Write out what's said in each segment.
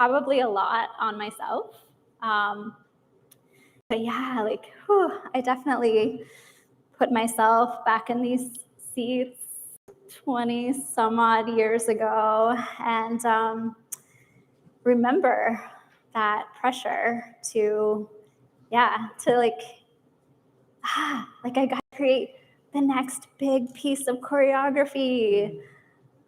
probably a lot on myself. But yeah, like, I definitely put myself back in these seats 20 some odd years ago, and remember that pressure to like I gotta create the next big piece of choreography.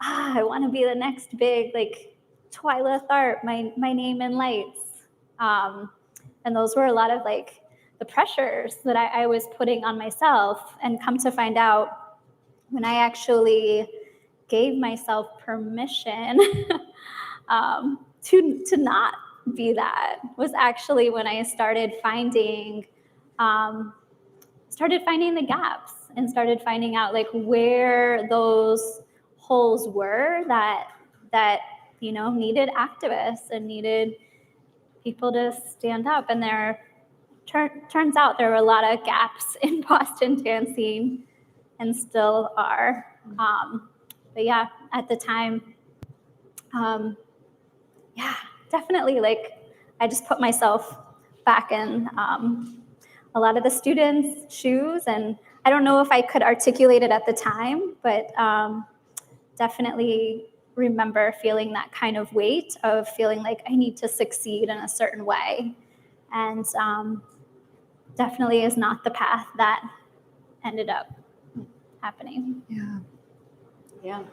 I want to be the next big, like, Twyla Tharp, my name in lights. And those were a lot of like the pressures that I was putting on myself, and come to find out, when I actually gave myself permission to not be that, was actually when I started finding the gaps, and started finding out like where those holes were that needed activists and needed people to stand up. And turns out there were a lot of gaps in Boston dancing, and still are. But yeah, at the time, definitely, like, I just put myself back in a lot of the students' shoes, and I don't know if I could articulate it at the time, but definitely remember feeling that kind of weight of feeling like I need to succeed in a certain way, and definitely is not the path that ended up happening. Yeah. Yes.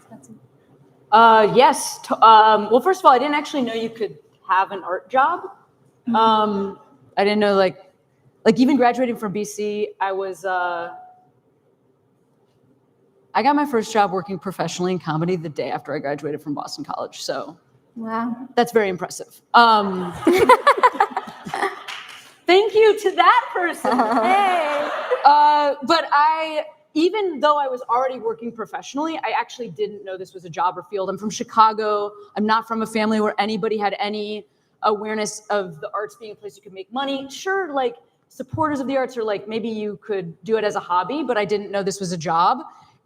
Well, first of all, I didn't actually know you could have an art job. I didn't know, like even graduating from BC, I got my first job working professionally in comedy the day after I graduated from Boston College. So Wow. That's very impressive. Thank you to that person. Hey. But even though I was already working professionally, I actually didn't know this was a job or field. I'm from Chicago. I'm not from a family where anybody had any awareness of the arts being a place you could make money. Sure, like supporters of the arts are like, maybe you could do it as a hobby, but I didn't know this was a job.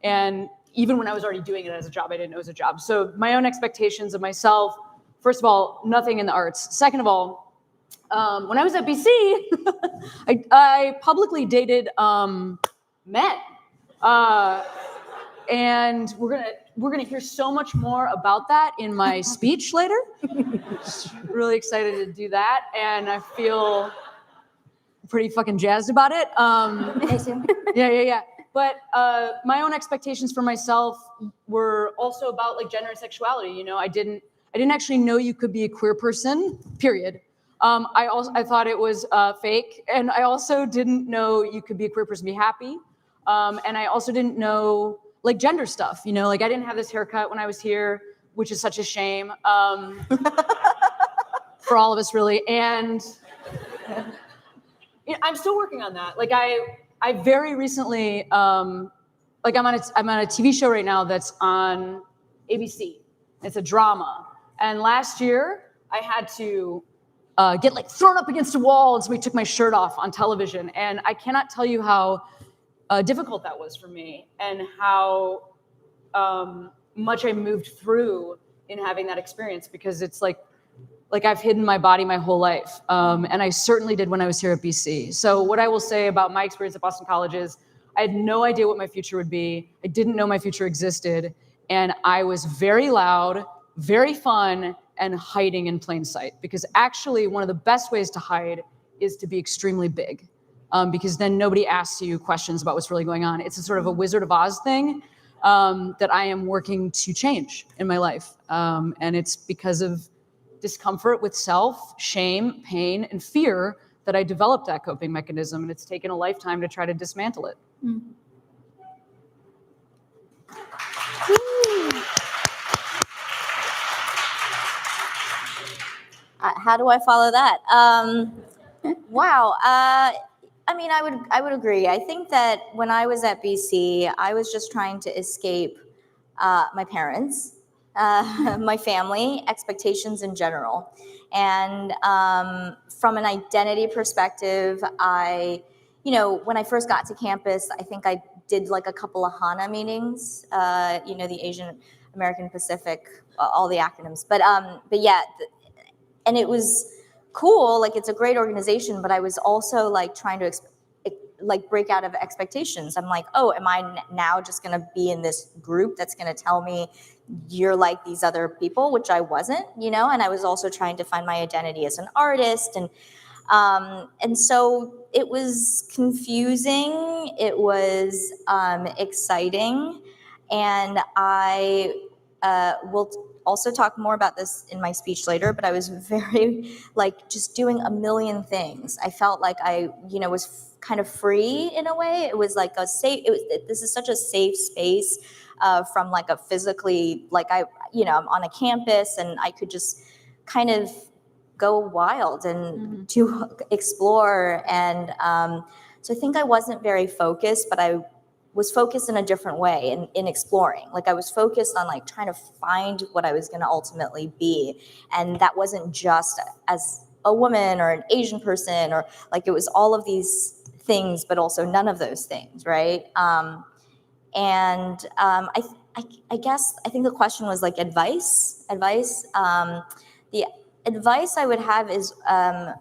And even when I was already doing it as a job, I didn't know it was a job. So my own expectations of myself, first of all, nothing in the arts. Second of all, when I was at BC, I publicly dated men. And we're gonna hear so much more about that in my speech later. Really excited to do that, and I feel pretty fucking jazzed about it. Yeah. But my own expectations for myself were also about like gender and sexuality. You know, I didn't actually know you could be a queer person. Period. I thought it was fake, and I also didn't know you could be a queer person and be happy. And I also didn't know like gender stuff, you know, like I didn't have this haircut when I was here, which is such a shame for all of us really. And I'm still working on that. Like I very recently, like I'm on a TV show right now that's on ABC. It's a drama. And last year I had to get like thrown up against a wall, and somebody took my shirt off on television. And I cannot tell you how difficult that was for me, and how much I moved through in having that experience, because it's like I've hidden my body my whole life, and I certainly did when I was here at BC. So what I will say about my experience at Boston College is I had no idea what my future would be. I didn't know my future existed, and I was very loud, very fun, and hiding in plain sight, because actually one of the best ways to hide is to be extremely big. Because then nobody asks you questions about what's really going on. It's a sort of a Wizard of Oz thing that I am working to change in my life. And it's because of discomfort with self, shame, pain, and fear that I developed that coping mechanism. And it's taken a lifetime to try to dismantle it. Mm. How do I follow that? Wow. I mean, I would agree. I think that when I was at BC, I was just trying to escape my parents, my family, expectations in general. And from an identity perspective, when I first got to campus, I think I did like a couple of HANA meetings, the Asian American Pacific, all the acronyms. But yeah, it was cool. Like, it's a great organization, but I was also like trying to like break out of expectations. I'm like, oh, am I now just going to be in this group that's going to tell me you're like these other people, which I wasn't, you know? And I was also trying to find my identity as an artist. And so it was confusing. It was exciting. And I will also talk more about this in my speech later, but I was very like just doing a million things. I felt like I, you know, was kind of free in a way. It was like a safe, this is such a safe space from like a physically, like I'm on a campus and I could just kind of go wild and to explore. And so I think I wasn't very focused, but I was focused in a different way in exploring. Like, I was focused on like trying to find what I was going to ultimately be. And that wasn't just as a woman or an Asian person, or like, it was all of these things, but also none of those things. Right. I guess, I think the question was like advice. The advice I would have is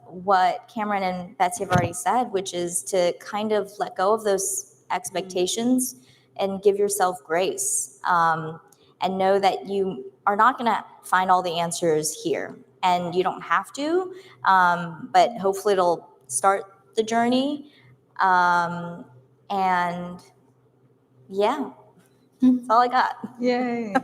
what Cameron and Betsy have already said, which is to kind of let go of those expectations and give yourself grace, and know that you are not going to find all the answers here, and you don't have to, but hopefully it'll start the journey. And yeah, that's all I got. Yay.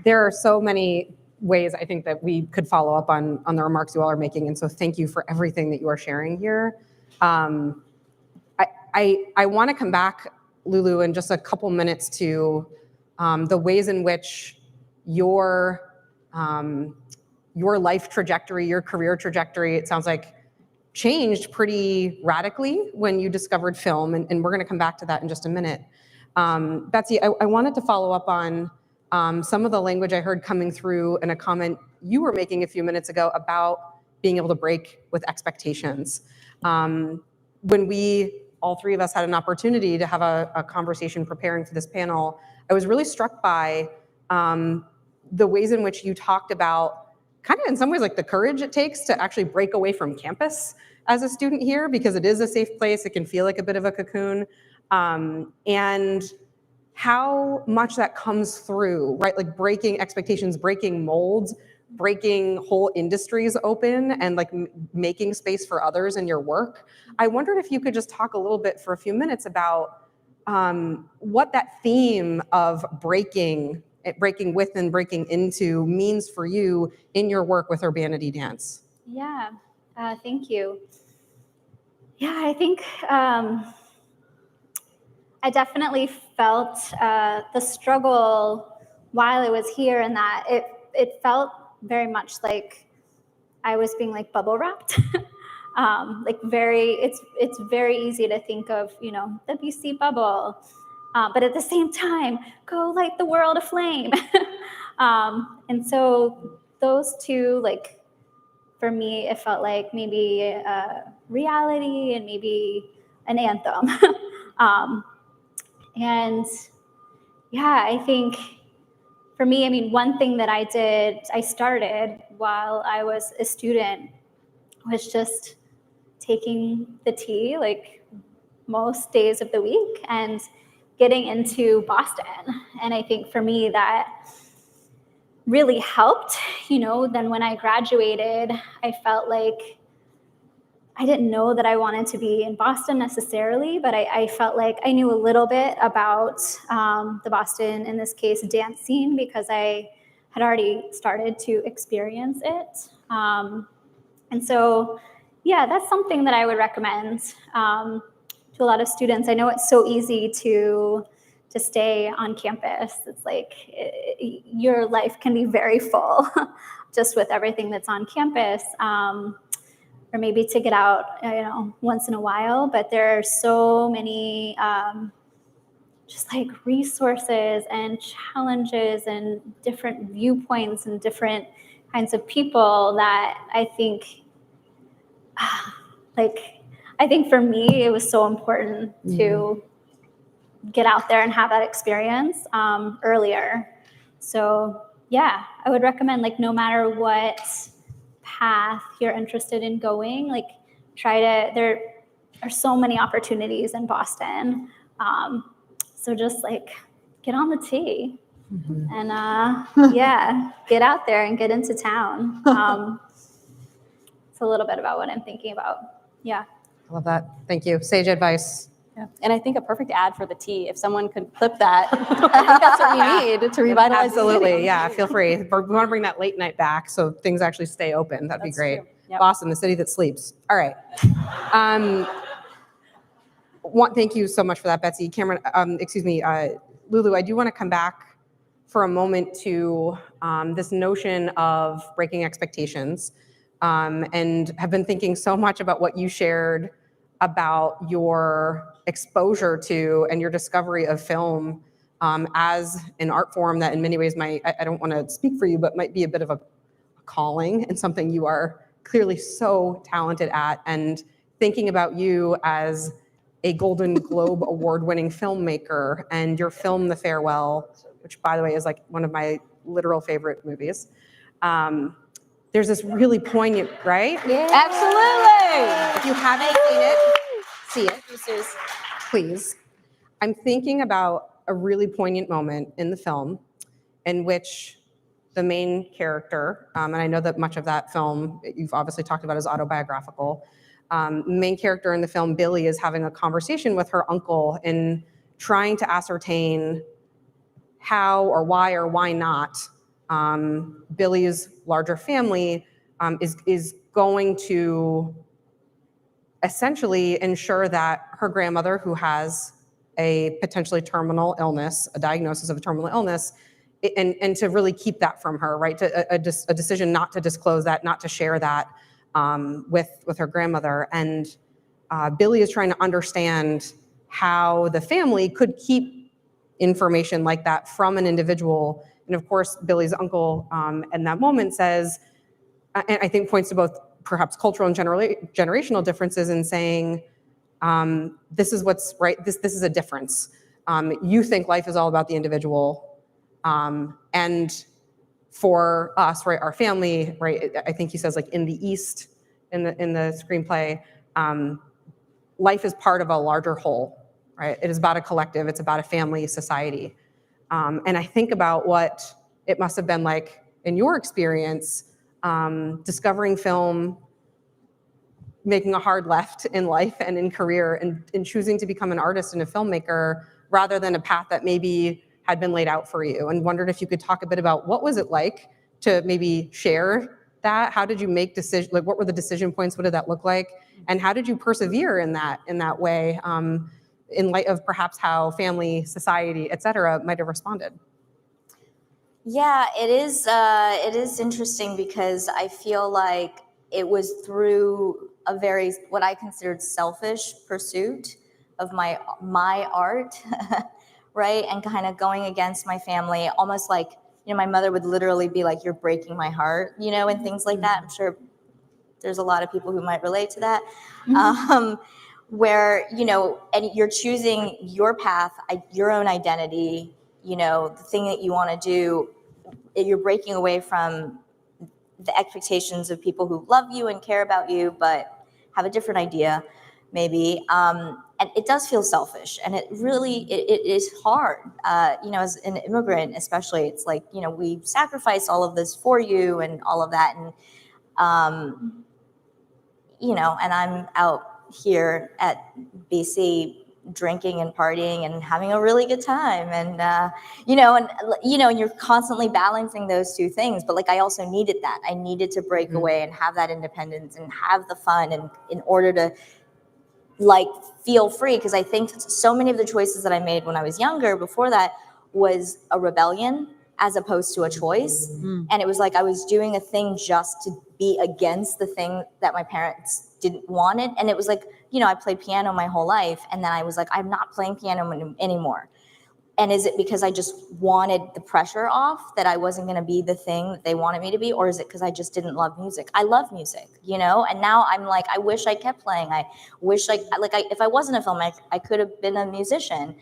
There are so many ways I think that we could follow up on the remarks you all are making, and so thank you for everything that you are sharing here. I want to come back, Lulu, in just a couple minutes to the ways in which your life trajectory, your career trajectory, it sounds like, changed pretty radically when you discovered film, and we're going to come back to that in just a minute. Betsy, I wanted to follow up on some of the language I heard coming through in a comment you were making a few minutes ago about being able to break with expectations. When we, all three of us, had an opportunity to have a conversation preparing for this panel, I was really struck by the ways in which you talked about, kind of in some ways, like the courage it takes to actually break away from campus as a student here, because it is a safe place. It can feel like a bit of a cocoon. And how much that comes through, right? Like breaking expectations, breaking molds, breaking whole industries open, and like making space for others in your work. I wondered if you could just talk a little bit for a few minutes about what that theme of breaking with and breaking into means for you in your work with Urbanity Dance. Yeah, thank you. Yeah, I think I definitely felt the struggle while I was here, and that it felt very much like I was being like bubble wrapped. Like it's very easy to think of, you know, the BC bubble, but at the same time, go light the world aflame. And so those two, like, for me, it felt like maybe a reality and maybe an anthem. And yeah, I think for me, I mean, one thing that I started while I was a student was just taking the tea like most days of the week and getting into Boston. And I think for me that really helped. You know, then when I graduated, I felt like I didn't know that I wanted to be in Boston necessarily, but I felt like I knew a little bit about the Boston, in this case, dance scene, because I had already started to experience it. And so, yeah, that's something that I would recommend to a lot of students. I know it's so easy to stay on campus. It's like your life can be very full just with everything that's on campus. Or maybe to get out, you know, once in a while, but there are so many just like resources and challenges and different viewpoints and different kinds of people that I think, I think for me, it was so important to get out there and have that experience earlier. So yeah, I would recommend, like, no matter what path you're interested in going, like, there are so many opportunities in Boston. So just like get on the T and yeah, get out there and get into town. It's a little bit about what I'm thinking about. Yeah. I love that. Thank you. Sage advice. Yeah. And I think a perfect ad for the tea, if someone could clip that, I think that's what we need to revitalize the Absolutely. city. Yeah, feel free. We want to bring that late night back so things actually stay open. That'd be That's great. true. Yep. Boston, the city that sleeps. All right. Thank you so much for that, Betsy. Cameron, Lulu, I do want to come back for a moment to this notion of breaking expectations, and have been thinking so much about what you shared about your exposure to and your discovery of film as an art form that in many ways I don't want to speak for you, but might be a bit of a calling and something you are clearly so talented at. And thinking about you as a Golden Globe award-winning filmmaker and your film, The Farewell, which by the way is like one of my literal favorite movies. There's this really poignant, right? Yeah. Absolutely. If you haven't seen it, see it, please. I'm thinking about a really poignant moment in the film in which the main character, and I know that much of that film you've obviously talked about is autobiographical. Main character in the film, Billy, is having a conversation with her uncle and trying to ascertain how or why not Billy's larger family is going to essentially ensure that her grandmother, who has a potentially terminal illness, a diagnosis of a terminal illness, and to really keep that from her, right? A decision not to disclose that, not to share that with her grandmother. And Billy is trying to understand how the family could keep information like that from an individual. And of course, Billy's uncle in that moment says, and I think points to both perhaps cultural and generational differences in saying, this is what's right, this is a difference. You think life is all about the individual, and for us, right, our family, right, I think he says like in the East, in the screenplay, life is part of a larger whole, right? It is about a collective, it's about a family, society. And I think about what it must have been like in your experience, discovering film, making a hard left in life and in career, and choosing to become an artist and a filmmaker rather than a path that maybe had been laid out for you. And wondered if you could talk a bit about what was it like to maybe share that? How did you make decisions? Like, what were the decision points? What did that look like? And how did you persevere in that way, in light of perhaps how family, society, et cetera, might have responded? Yeah, it is interesting because I feel like it was through a very, what I considered selfish pursuit of my art, right? And kind of going against my family, almost like, my mother would literally be like, "You're breaking my heart," and things like that. I'm sure there's a lot of people who might relate to that. Where, and you're choosing your path, your own identity, the thing that you want to do, you're breaking away from the expectations of people who love you and care about you, but have a different idea, maybe. And it does feel selfish, and it really, it is hard. As an immigrant, especially, it's like, we sacrifice all of this for you and all of that. And, and I'm out here at BC drinking and partying and having a really good time. And, and you're constantly balancing those two things. But like, I also needed that. I needed to break away and have that independence and have the fun, and in order to like feel free. Because I think so many of the choices that I made when I was younger, before that, was a rebellion as opposed to a choice. And it was like I was doing a thing just to be against the thing that my parents didn't want it. And it was like, I played piano my whole life, and then I was like, I'm not playing piano anymore. And is it because I just wanted the pressure off that I wasn't going to be the thing that they wanted me to be? Or is it because I just didn't love music? I love music, and now I'm like, I wish I kept playing. I wish if I wasn't a filmmaker, I could have been a musician.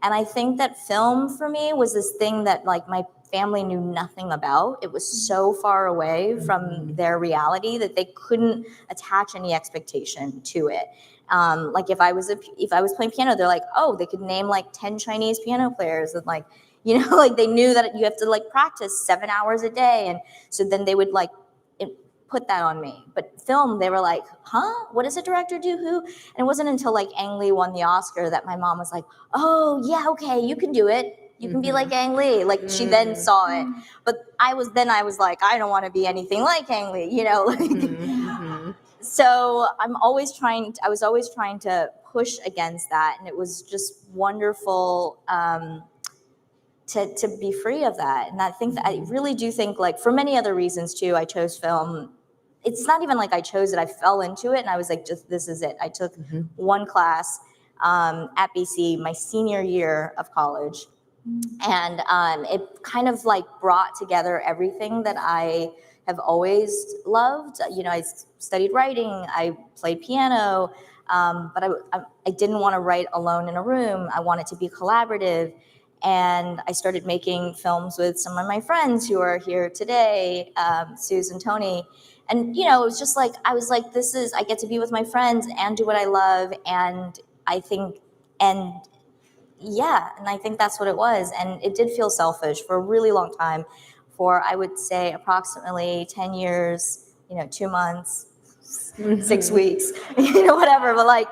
And I think that film for me was this thing that like my family knew nothing about. It was so far away from their reality that they couldn't attach any expectation to it. Like if I was playing piano, they're like, oh, they could name like 10 Chinese piano players, and like, you know, like they knew that you have to like practice 7 hours a day, and so then they would like put that on me. But film, they were like, huh? What does a director do? Who? And it wasn't until like Ang Lee won the Oscar that my mom was like, oh yeah, okay, you can do it. You can be like Ang Lee. Like she then saw it. But I was like, I don't want to be anything like Ang Lee, you know? Like, so I was always trying to push against that. And it was just wonderful to be free of that. And I think that I really do think, like, for many other reasons too, I chose film. It's not even like I chose it. I fell into it and I was like, just, this is it. I took one class at BC my senior year of college. And it kind of like brought together everything that I have always loved. You know, I studied writing, I played piano, but I didn't want to write alone in a room. I wanted to be collaborative. And I started making films with some of my friends who are here today, Suze and Tony. And, you know, it was just like, I was like, I get to be with my friends and do what I love. And I think, and I think that's what it was. And it did feel selfish for a really long time, for I would say approximately 10 years, you know, 2 months, 6 weeks, you know, whatever. But like,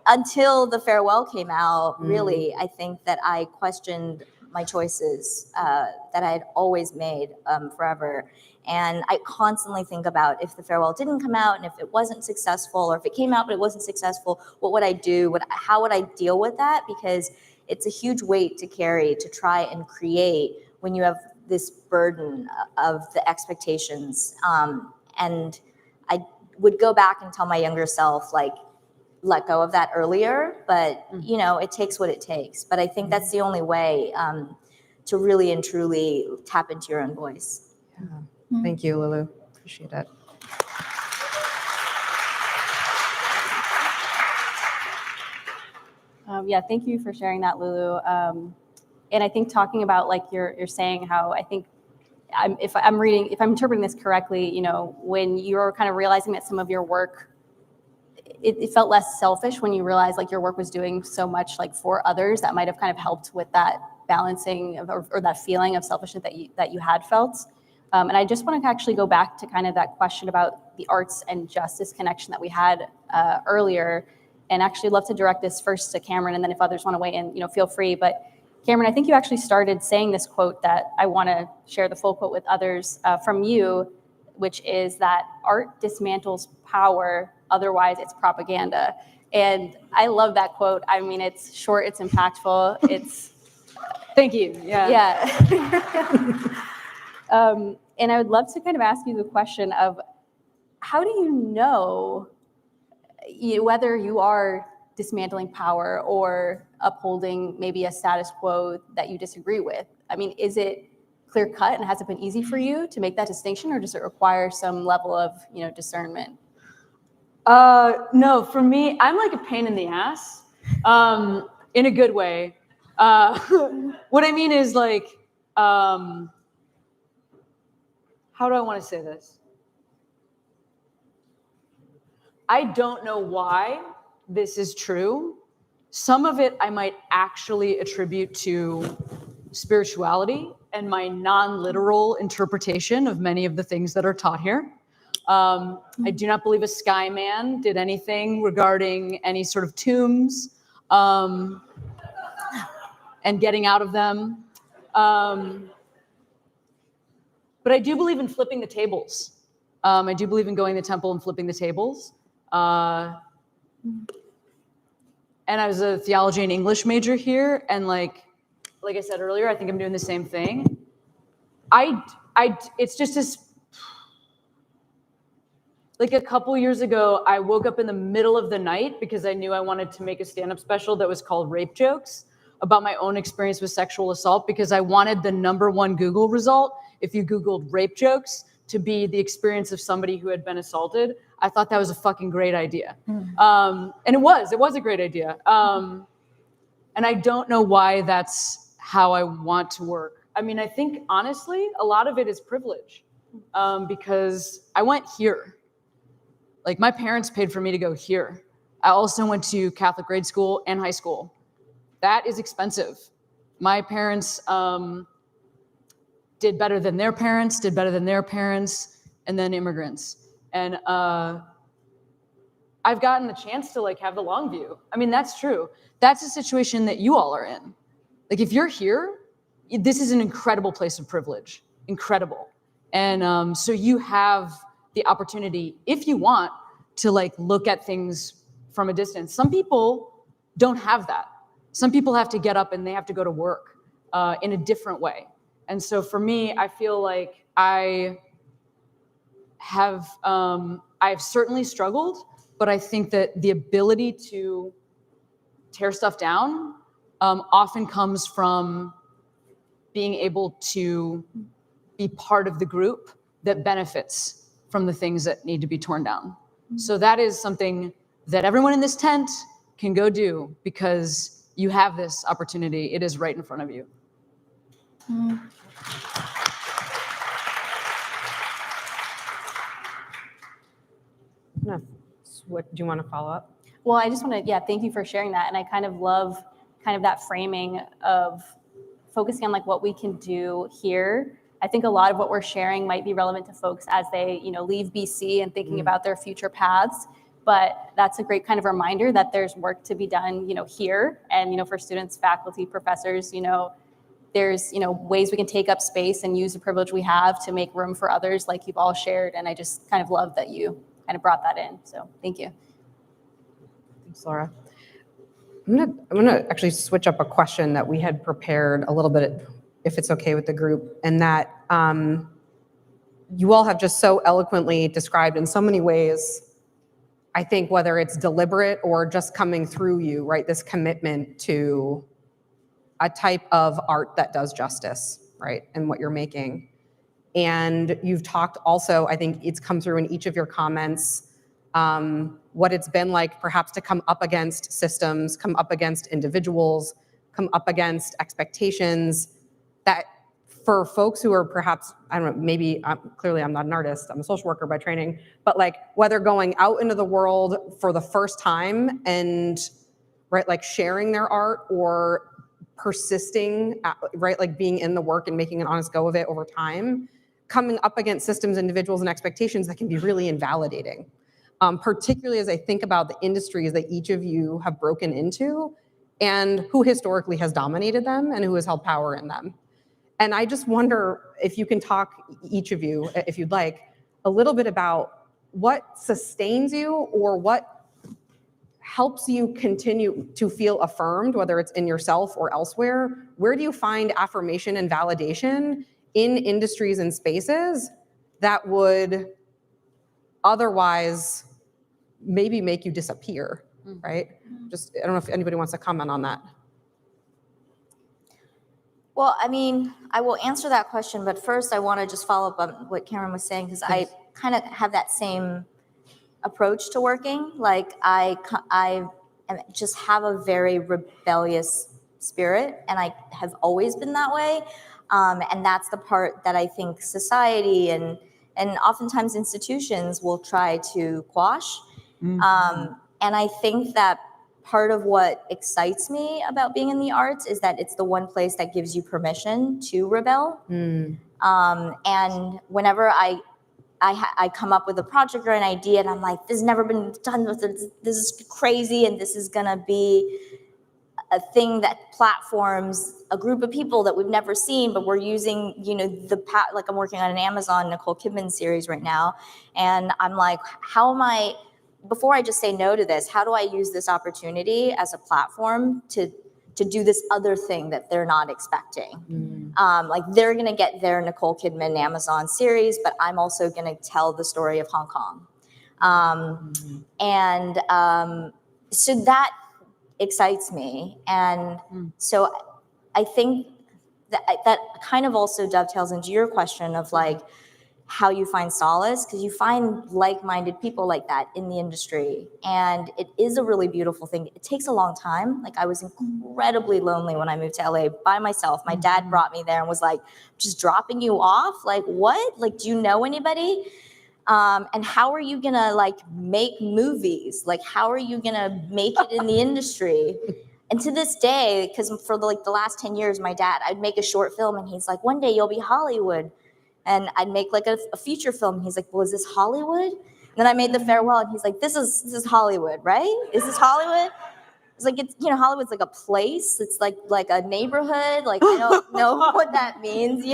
until The Farewell came out, really, I think that I questioned my choices that I had always made forever. And I constantly think about, if The Farewell didn't come out and if it wasn't successful, or if it came out but it wasn't successful, what would I do? How would I deal with that? Because it's a huge weight to carry, to try and create when you have this burden of the expectations. And I would go back and tell my younger self, like, let go of that earlier, but you know, it takes what it takes. But I think that's the only way to really and truly tap into your own voice. Yeah. Thank you, Lulu. Appreciate it. Yeah, thank you for sharing that, Lulu. And I think talking about, like, you're saying how, I think, if I'm interpreting this correctly, you know, when you're kind of realizing that some of your work, it felt less selfish when you realized like your work was doing so much like for others, that might have kind of helped with that balancing of, or that feeling of selfishness that you had felt. And I just want to actually go back to kind of that question about the arts and justice connection that we had earlier, and actually love to direct this first to Cameron, and then if others want to weigh in, you know, feel free. But Cameron, I think you actually started saying this quote that I want to share the full quote with others from you, which is that art dismantles power, otherwise it's propaganda. And I love that quote. I mean, it's short, it's impactful, it's... Thank you. Yeah. And I would love to kind of ask you the question of, how do you know whether you are dismantling power or upholding maybe a status quo that you disagree with? I mean, is it clear cut, and has it been easy for you to make that distinction, or does it require some level of, you know, discernment? No, for me, I'm like a pain in the ass, in a good way. What I mean is, like, how do I want to say this? I don't know why this is true. Some of it I might actually attribute to spirituality and my non-literal interpretation of many of the things that are taught here. I do not believe a sky man did anything regarding any sort of tombs and getting out of them. But I do believe in flipping the tables. I do believe in going to the temple and flipping the tables. And I was a theology and English major here, and like I said earlier, I think I'm doing the same thing. It's just this. Like a couple years ago, I woke up in the middle of the night because I knew I wanted to make a stand-up special that was called Rape Jokes, about my own experience with sexual assault, because I wanted the #1 Google result, if you Googled rape jokes, to be the experience of somebody who had been assaulted. I thought that was a fucking great idea. And it was a great idea. And I don't know why that's how I want to work. I mean, I think honestly, a lot of it is privilege, because I went here. Like, my parents paid for me to go here. I also went to Catholic grade school and high school. That is expensive. My parents did better than their parents, and then immigrants. And I've gotten the chance to like have the long view. I mean, that's true. That's a situation that you all are in. Like, if you're here, this is an incredible place of privilege, incredible. And so you have the opportunity, if you want, to like look at things from a distance. Some people don't have that. Some people have to get up and they have to go to work in a different way. And so for me, I feel like I've certainly struggled, but I think that the ability to tear stuff down often comes from being able to be part of the group that benefits from the things that need to be torn down. So that is something that everyone in this tent can go do, because you have this opportunity. It is right in front of you. What do you want to follow up? Well, I just want to, thank you for sharing that. And I kind of love kind of that framing of focusing on like what we can do here. I think a lot of what we're sharing might be relevant to folks as they, leave BC and thinking about their future paths. But that's a great kind of reminder that there's work to be done, here. And, for students, faculty, professors, there's, ways we can take up space and use the privilege we have to make room for others like you've all shared. And I just kind of love that you kind of brought that in. So thank you. Thanks, Laura. I'm gonna actually switch up a question that we had prepared a little bit, if it's okay with the group, and that you all have just so eloquently described in so many ways, I think, whether it's deliberate or just coming through you, right? This commitment to a type of art that does justice, right? And what you're making. And you've talked also, I think it's come through in each of your comments, what it's been like perhaps to come up against systems, come up against individuals, come up against expectations that for folks who are perhaps, I don't know, maybe clearly I'm not an artist, I'm a social worker by training, but like whether going out into the world for the first time and, right, like sharing their art or persisting, right, like being in the work and making an honest go of it over time, coming up against systems, individuals, and expectations that can be really invalidating. Particularly as I think about the industries that each of you have broken into and who historically has dominated them and who has held power in them. And I just wonder if you can talk, each of you, if you'd like, a little bit about what sustains you or what helps you continue to feel affirmed, whether it's in yourself or elsewhere. Where do you find affirmation and validation in industries and spaces that would otherwise maybe make you disappear, right? Just, I don't know if anybody wants to comment on that. Well, I mean, I will answer that question, but first I want to just follow up on what Cameron was saying, because I kind of have that same approach to working. Like I just have a very rebellious spirit, and I have always been that way. And that's the part that I think society and oftentimes institutions will try to quash. And I think that part of what excites me about being in the arts is that it's the one place that gives you permission to rebel. And whenever I come up with a project or an idea and I'm like, this has never been done with this is crazy, and this is gonna be a thing that platforms a group of people that we've never seen, but we're using, like I'm working on an Amazon Nicole Kidman series right now. And I'm like, before I just say no to this, how do I use this opportunity as a platform to do this other thing that they're not expecting? Like they're gonna get their Nicole Kidman Amazon series, but I'm also gonna tell the story of Hong Kong. So that excites me. And so I think that kind of also dovetails into your question of like, how you find solace, because you find like-minded people like that in the industry. And it is a really beautiful thing. It takes a long time. Like, I was incredibly lonely when I moved to LA by myself. My dad brought me there and was like, just dropping you off? Like, what? Like, do you know anybody? And how are you gonna like make movies? Like, how are you gonna make it in the industry? And to this day, because for the last 10 years, my dad, I'd make a short film and he's like, one day you'll be Hollywood. And I'd make like a feature film. And he's like, well, is this Hollywood? And then I made The Farewell and he's like, this is Hollywood, right? Is this Hollywood? It's like, it's, Hollywood's like a place. It's like a neighborhood. Like, I don't know what that means,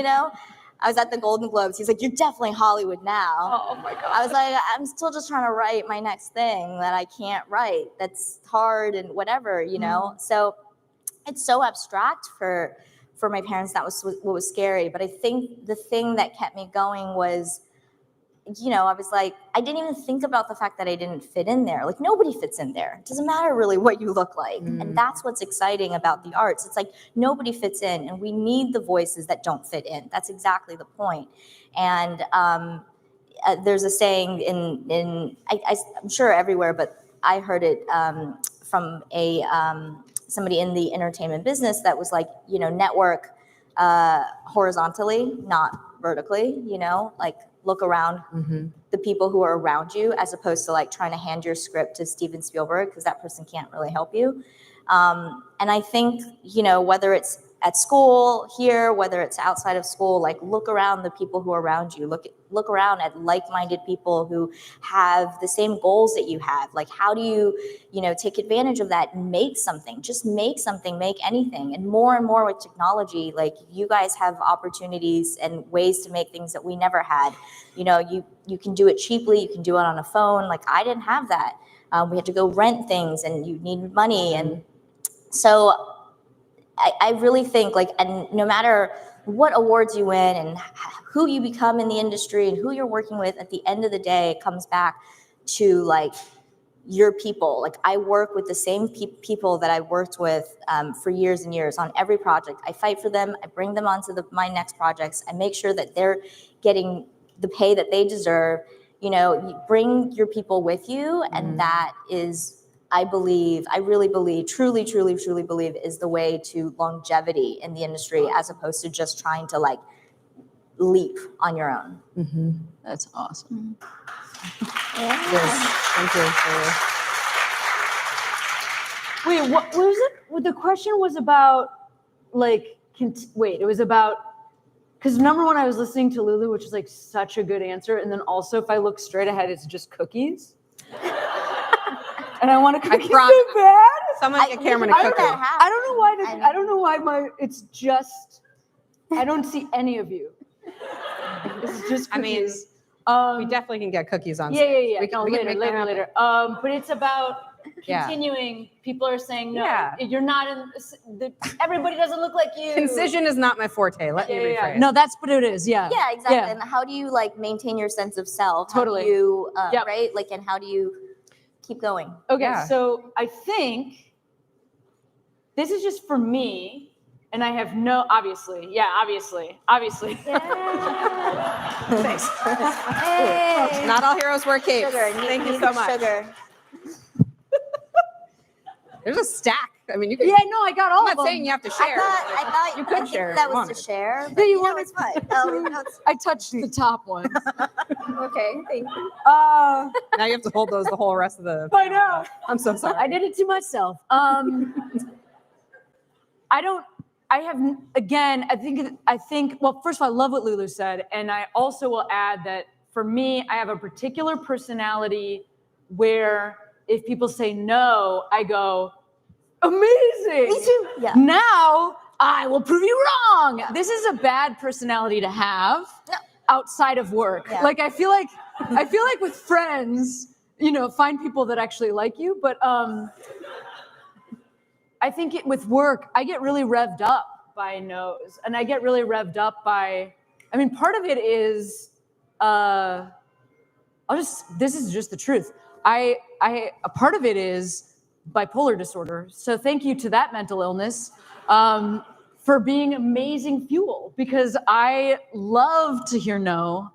I was at the Golden Globes. He's like, you're definitely Hollywood now. Oh my God. I was like, I'm still just trying to write my next thing that I can't write. That's hard and whatever, So it's so abstract for my parents. That was what was scary. But I think the thing that kept me going was, I was like, I didn't even think about the fact that I didn't fit in there. Like, nobody fits in there. It doesn't matter really what you look like. And that's what's exciting about the arts. It's like nobody fits in, and we need the voices that don't fit in. That's exactly the point. And there's a saying I'm sure everywhere, but I heard it from somebody in the entertainment business that was like, network horizontally, not vertically, like look around the people who are around you, as opposed to like trying to hand your script to Steven Spielberg, because that person can't really help you. And I think, whether it's at school here, whether it's outside of school, like look around the people who are around you, look around at like-minded people who have the same goals that you have. Like, how do you, take advantage of that and make something, just make something, make anything. And more with technology, like you guys have opportunities and ways to make things that we never had. You can do it cheaply, you can do it on a phone. Like, I didn't have that. We had to go rent things and you need money. And so I really think and no matter what awards you win and who you become in the industry and who you're working with, at the end of the day, it comes back to like your people. Like, I work with the same people that I worked with for years and years on every project. I fight for them. I bring them onto my next projects. I make sure that they're getting the pay that they deserve. You bring your people with you, and that is, I really believe, truly believe, is the way to longevity in the industry, as opposed to just trying to like leap on your own. That's awesome. Yes, thank you. Wait, what was it? Well, the question was about it was about, because number one, I was listening to Lulu, which is like such a good answer. And then also, if I look straight ahead, it's just cookies. And I want to cookie so bad. Someone get Cameron a cookie. I don't know why. I don't know why it's just. I don't see any of you. It's just cookies. We definitely can get cookies on. Yeah. We can Later. But it's about continuing. People are saying no. Yeah. You're not in. Everybody doesn't look like you. Concision is not my forte. Let me rephrase. No, that's what it is. Yeah. Yeah, exactly. Yeah. And how do you like maintain your sense of self? Totally. How do you, right? Like, and how do you keep going? Okay, so I think this is just for me, and I have obviously. Thanks. Hey. Not all heroes wear capes. Sugar. Thank you so much. Sugar. There's a stack. I mean, you can. Yeah, no, I got all I'm of not them. saying you have to share. I thought you could think share. that if you was wanted. to share. Yeah, you wanted. It's fine. No, it's I touched the top one. okay. Thank you. Now you have to hold those the whole rest of the. I know. I'm so sorry. I did it to myself. I think, well, first of all, I love what Lulu said. And I also will add that for me, I have a particular personality where if people say no, I go, amazing. Me too. Yeah. Now I will prove you wrong. Yeah. This is a bad personality to have outside of work. Yeah. Like, I feel like with friends, find people that actually like you. But I think with work, I get really revved up by no's, and I get really revved up by. Part of it is, this is just the truth. A part of it is bipolar disorder. So thank you to that mental illness for being amazing fuel, because I love to hear no,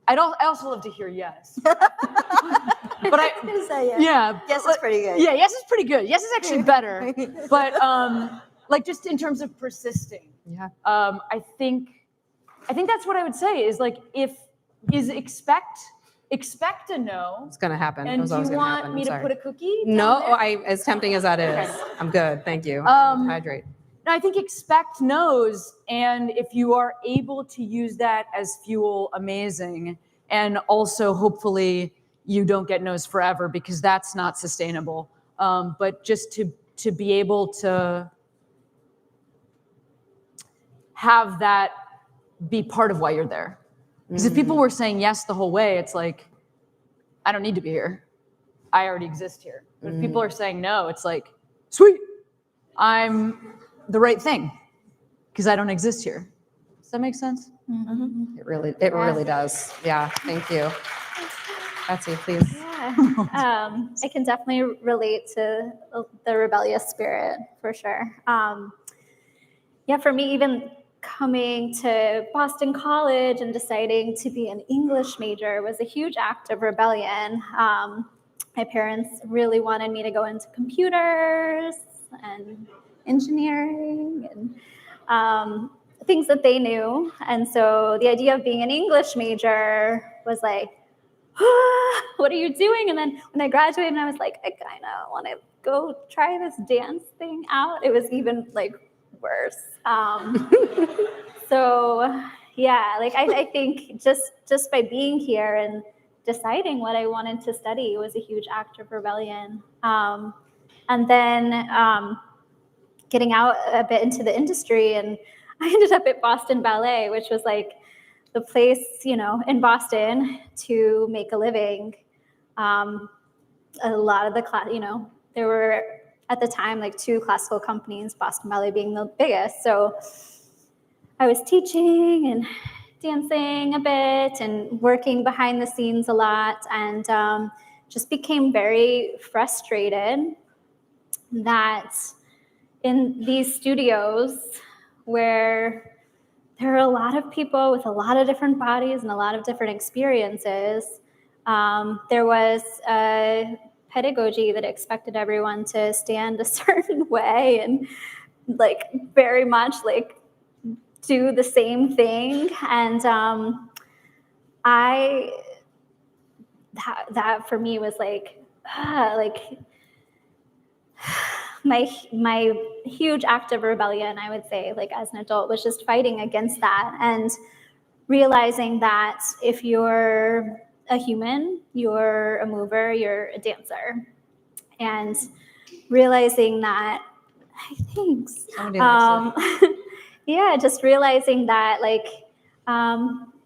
I also love to hear yes. But yeah. Yes is pretty good. Yeah, yes is pretty good. Yes is actually better. But like just in terms of persisting. Yeah. I think that's what I would say is like expect a no. It's gonna happen. It And was do always you gonna want happen. me I'm to sorry. put a cookie? No, down there? as tempting as that is, I'm good. Thank you. Hydrate. No, I think expect no's, and if you are able to use that as fuel, amazing. And also, hopefully, you don't get no's forever because that's not sustainable. But just to be able to have that be part of why you're there. Because if people were saying yes the whole way, it's like, I don't need to be here. I already exist here. But if people are saying no, it's like, sweet, I'm the right thing because I don't exist here. Does that make sense? It really does. Yeah. Thank you. Betsy, please. Yeah. I can definitely relate to the rebellious spirit for sure. Yeah, for me, even coming to Boston College and deciding to be an English major was a huge act of rebellion. My parents really wanted me to go into computers and engineering and things that they knew. And so the idea of being an English major was like, what are you doing? And then when I graduated, I was like, I kind of want to go try this dance thing out. It was even like worse. So yeah, like I think just by being here and deciding what I wanted to study was a huge act of rebellion. And then getting out a bit into the industry, and I ended up at Boston Ballet, which was like the place, in Boston to make a living. A lot of the class, there were at the time like 2 classical companies, Boston Ballet being the biggest. So I was teaching and dancing a bit and working behind the scenes a lot, and just became very frustrated that in these studios where there are a lot of people with a lot of different bodies and a lot of different experiences, there was a pedagogy that expected everyone to stand a certain way and like very much like do the same thing. And that for me was like my huge act of rebellion, I would say, like as an adult, was just fighting against that and realizing that if you're a human, you're a mover, you're a dancer. And realizing that, thanks. Yeah, just realizing that like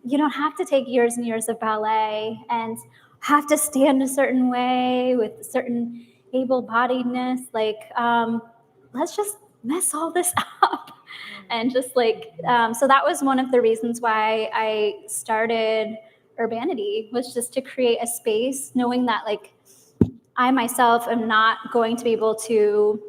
you don't have to take years and years of ballet and have to stand a certain way with certain able-bodiedness. Like, let's just mess all this up. And just like, so that was one of the reasons why I started Urbanity, was just to create a space, knowing that like I myself am not going to be able to,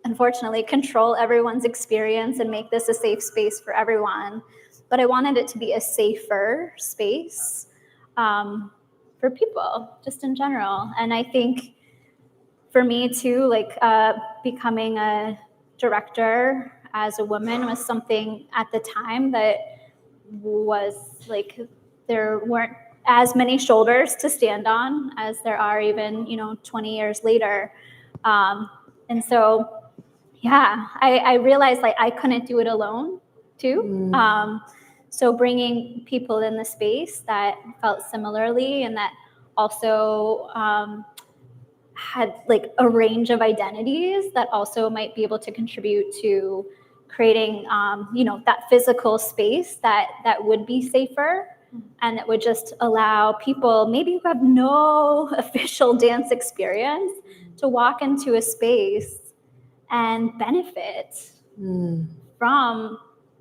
unfortunately, control everyone's experience and make this a safe space for everyone. But I wanted it to be a safer space for people, just in general. And I think for me too, like becoming a director as a woman was something at the time that was like, there weren't as many shoulders to stand on as there are even, 20 years later. And so, yeah, I realized like I couldn't do it alone too. So bringing people in the space that felt similarly and that also had like a range of identities that also might be able to contribute to creating, that physical space that would be safer and that would just allow people maybe who have no official dance experience to walk into a space and benefit from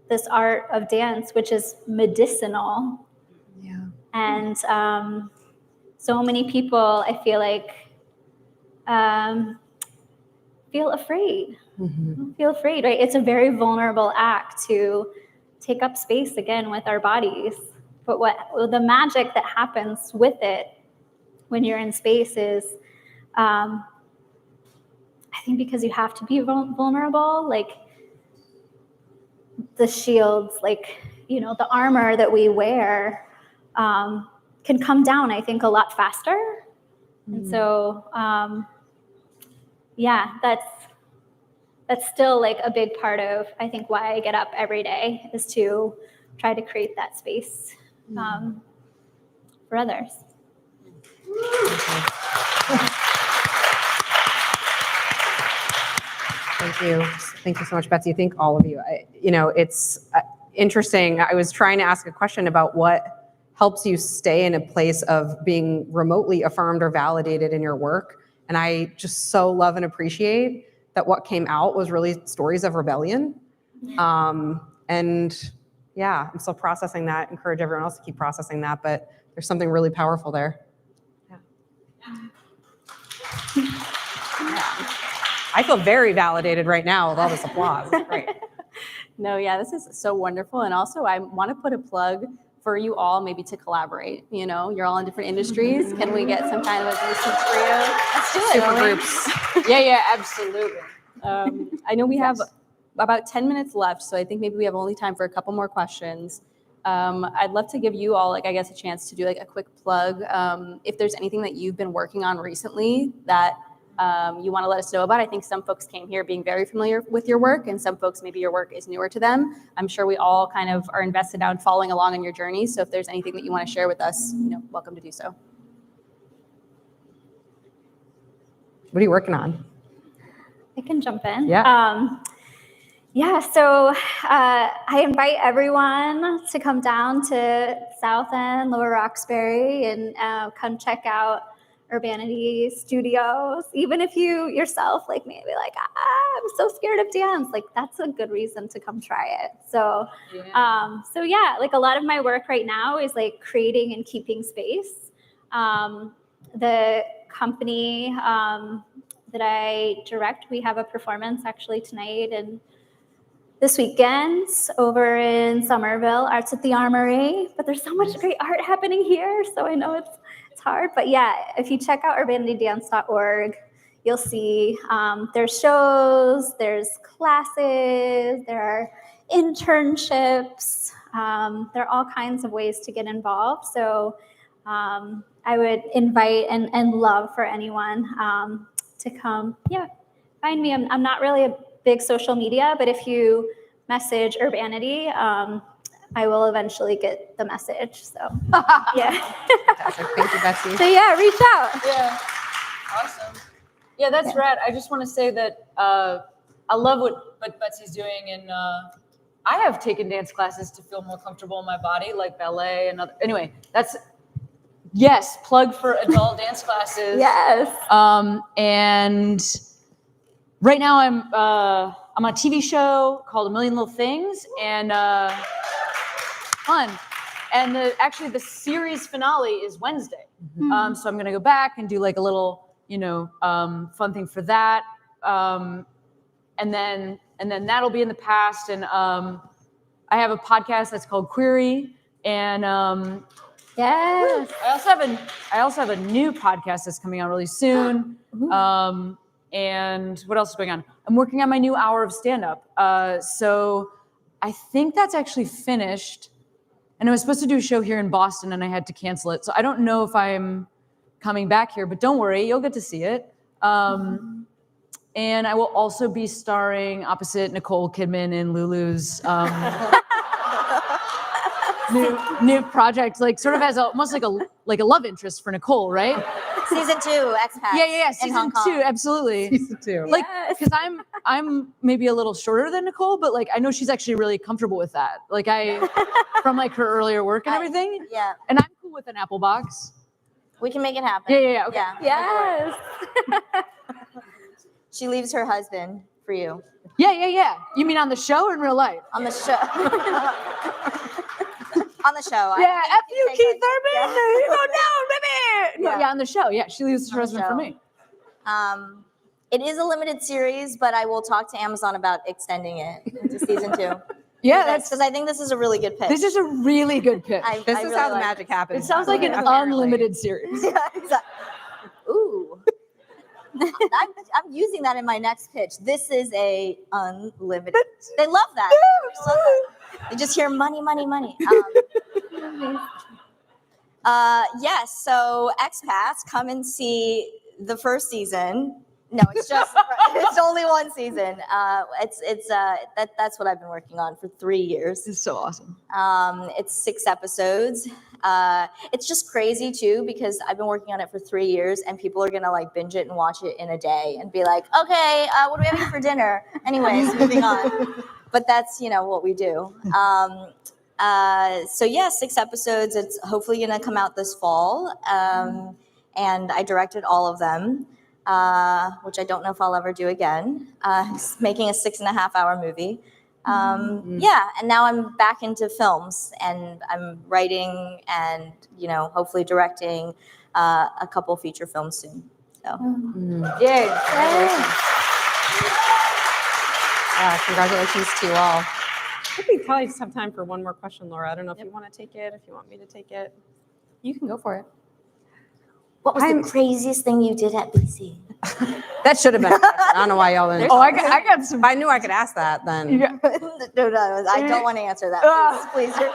this art of dance, which is medicinal. Yeah. And so many people, I feel like, feel afraid. Feel afraid, right? It's a very vulnerable act to take up space again with our bodies But the magic that happens with it when you're in space is, I think because you have to be vulnerable, like the shields, like, you know, the armor that we wear can come down, I think, a lot faster. And so, yeah, that's still like a big part of, I think, why I get up every day, is to try to create that space for others. Thank you. Thank you so much, Betsy. Thank all of you. It's interesting. I was trying to ask a question about what helps you stay in a place of being remotely affirmed or validated in your work. And I just so love and appreciate that what came out was really stories of rebellion. And yeah, I'm still processing that. Encourage everyone else to keep processing that, but there's something really powerful there. Yeah. I feel very validated right now with all this applause. It's great. No, yeah, this is so wonderful. And also, I want to put a plug for you all, maybe to collaborate. You know, you're all in different industries. Can we get some kind of a decent trio? Let's do it. Super groups. Yeah, absolutely. I know we have about 10 minutes left, so I think maybe we have only time for a couple more questions. I'd love to give you all, like, I guess, a chance to do like a quick plug. If there's anything that you've been working on recently that you want to let us know about. I think some folks came here being very familiar with your work, and some folks, maybe your work is newer to them. I'm sure we all kind of are invested now in following along on your journey. So if there's anything that you want to share with us, you know, welcome to do so. What are you working on? I can jump in. Yeah. So I invite everyone to come down to South End, Lower Roxbury, and come check out Urbanity Studios. Even if you yourself, like, maybe like, I'm so scared of dance, like, that's a good reason to come try it. So, like, a lot of my work right now is like creating and keeping space. The company that I direct, we have a performance actually tonight and this weekend over in Somerville, Arts at the Armory. But there's so much great art happening here, so I know it's hard. But yeah, if you check out urbanitydance.org, you'll see there's shows, there's classes, there are internships, there are all kinds of ways to get involved. So I would invite and love for anyone to come, find me. I'm not really a big social media, but if you message Urbanity, I will eventually get the message. So, yeah. Fantastic. Thank you, Betsy. So, yeah, reach out. Yeah. Awesome. Yeah, that's rad. I just want to say that I love what Betsy's doing. And I have taken dance classes to feel more comfortable in my body, like ballet and other. Anyway, yes, plug for adult dance classes. Yes. And right now I'm on a TV show called A Million Little Things, and fun. And actually the series finale is Wednesday. Mm-hmm. So I'm gonna go back and do like a little, fun thing for that. And then that'll be in the past. And I have a podcast that's called Query. And Yes. I also have a new podcast that's coming out really soon. And what else is going on? I'm working on my new hour of stand-up. So I think that's actually finished. And I was supposed to do a show here in Boston, and I had to cancel it. So I don't know if I'm coming back here, but don't worry, you'll get to see it. And I will also be starring opposite Nicole Kidman in Lulu's new project, like sort of as almost like a love interest for Nicole, right? Season 2, Expats. Yeah. in Season Hong Kong. 2, absolutely. Season 2. Like, because I'm maybe a little shorter than Nicole, but like I know she's actually really comfortable with that. Like from like her earlier work and everything. Yeah. And I'm cool with an apple box. We can make it happen. Yeah. Okay. Yeah. Yes. She leaves her husband for you. Yeah. You mean on the show or in real life? On the show. On the show. Yeah, F you, Keith Urban. Yeah. You go down, baby. No, Yeah. on the show. Yeah, she leaves her husband for me. It is a limited series, but I will talk to Amazon about extending it into season 2. Yeah, because I think this is a really good pitch. this is a really good pitch. This I is really how the like magic this. happens. It sounds like an apparently. unlimited series. Yeah, exactly. Ooh. I'm using that in my next pitch. This is a unlimited. They love that. They love that. They just hear money, money, money. Yes. So expats, come and see the first season. No, it's just it's only one season. That's what I've been working on for 3 years. This is so awesome. It's 6 episodes. It's just crazy too because I've been working on it for 3 years, and people are gonna like binge it and watch it in a day and be like, okay, what are we having for dinner? Anyways, moving on. But that's what we do. So yeah, 6 episodes. It's hopefully gonna come out this fall, and I directed all of them. Which I don't know if I'll ever do again. Making a 6.5-hour movie. Yeah, and now I'm back into films, and I'm writing and hopefully directing a couple feature films soon. So Yay. Congratulations to you all. I think we probably just have time for one more question, Laura. I don't know if you want to take it, if you want me to take it. You can go for it. what was the craziest thing you did at BC? That should have been a question. I don't know why y'all didn't. Oh, I got some. If I knew I could ask that, then. No, I don't want to answer that. Please, your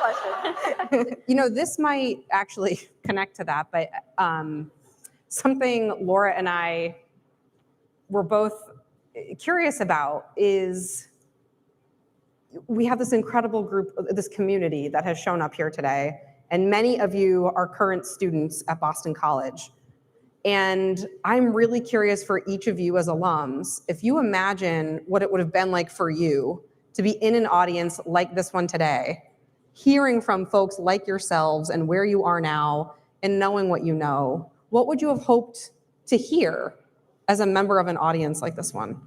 question. This might actually connect to that, but something Laura and I were both curious about is we have this incredible group, this community that has shown up here today, and many of you are current students at Boston College. And I'm really curious for each of you as alums, if you imagine what it would have been like for you to be in an audience like this one today, hearing from folks like yourselves and where you are now and knowing what you know, what would you have hoped to hear as a member of an audience like this one?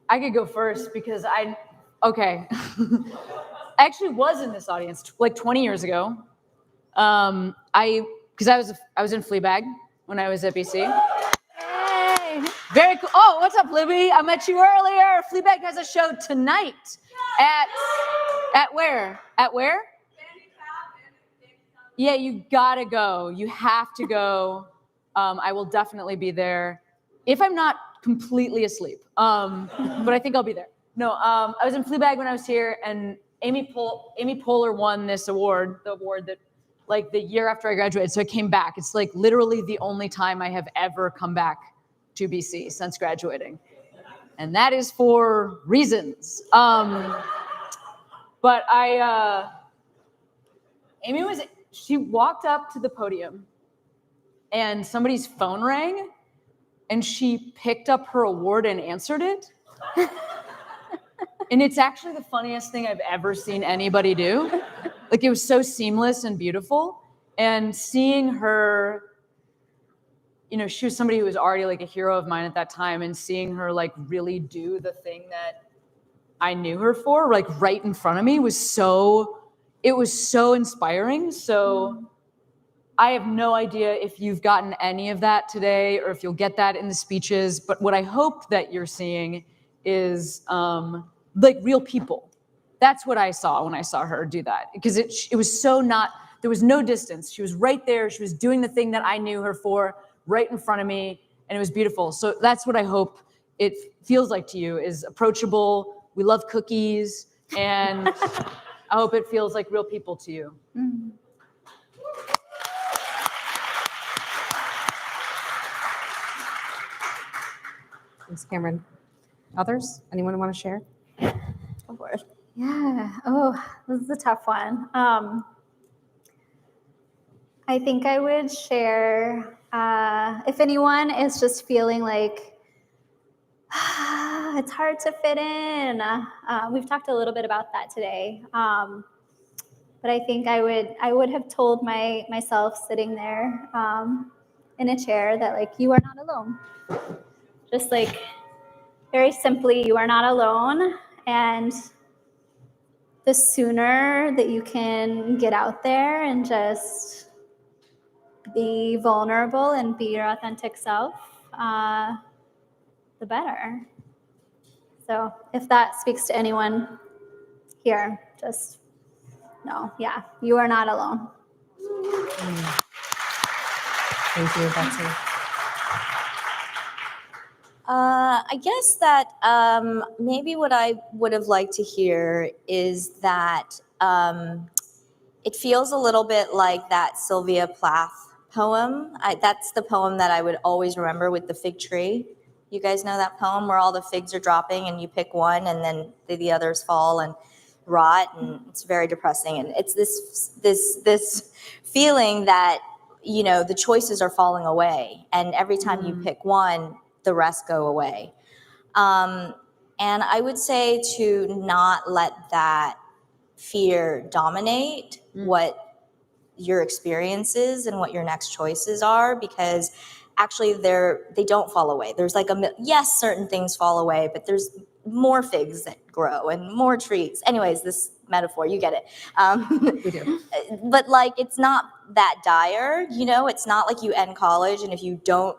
I could go first because I actually was in this audience like 20 years ago. Because I was in Fleabag when I was at BC. Hey. Very cool. Oh, what's up, Libby? I met you earlier. Fleabag has a show tonight at where? At where? Yeah, you gotta go. You have to go. I will definitely be there if I'm not completely asleep. But I think I'll be there. No, I was in Fleabag when I was here, and Amy Poehler won this award, the award that like the year after I graduated. So I came back. It's like literally the only time I have ever come back to BC since graduating. And that is for reasons. But Amy she walked up to the podium and somebody's phone rang and she picked up her award and answered it. And it's actually the funniest thing I've ever seen anybody do. Like, it was so seamless and beautiful. And seeing her, she was somebody who was already like a hero of mine at that time, and seeing her like really do the thing that I knew her for, like right in front of me, was so inspiring. So I have no idea if you've gotten any of that today or if you'll get that in the speeches, but what I hope that you're seeing is like real people. That's what I saw when I saw her do that, because it was so there was no distance. She was right there. She was doing the thing that I knew her for right in front of me, and it was beautiful. So that's what I hope it feels like to you, is approachable. We love cookies, and I hope it feels like real people to you. Mm-hmm. Thanks, Cameron. Others? Anyone want to share? Go for it. Yeah. Oh, this is a tough one. I think I would share, if anyone is just feeling like it's hard to fit in. We've talked a little bit about that today. But I think I would have told myself sitting there in a chair that, like, you are not alone. Just like, very simply, you are not alone. And the sooner that you can get out there and just be vulnerable and be your authentic self, the better. So if that speaks to anyone here, just know, yeah, you are not alone. Thank you, Betsy. I guess that maybe what I would have liked to hear is that it feels a little bit like that Sylvia Plath poem. That's the poem that I would always remember with the fig tree. You guys know that poem where all the figs are dropping and you pick one and then the others fall and rot, and it's very depressing. And it's this feeling that, you know, the choices are falling away, and every time you pick one, the rest go away. And I would say to not let that fear dominate what your experience is and what your next choices are, because actually they don't fall away. There's like yes, certain things fall away, but there's more figs that grow and more trees. Anyways, this metaphor, you get it. We do. But like, it's not that dire, you know. It's not like you end college and if you don't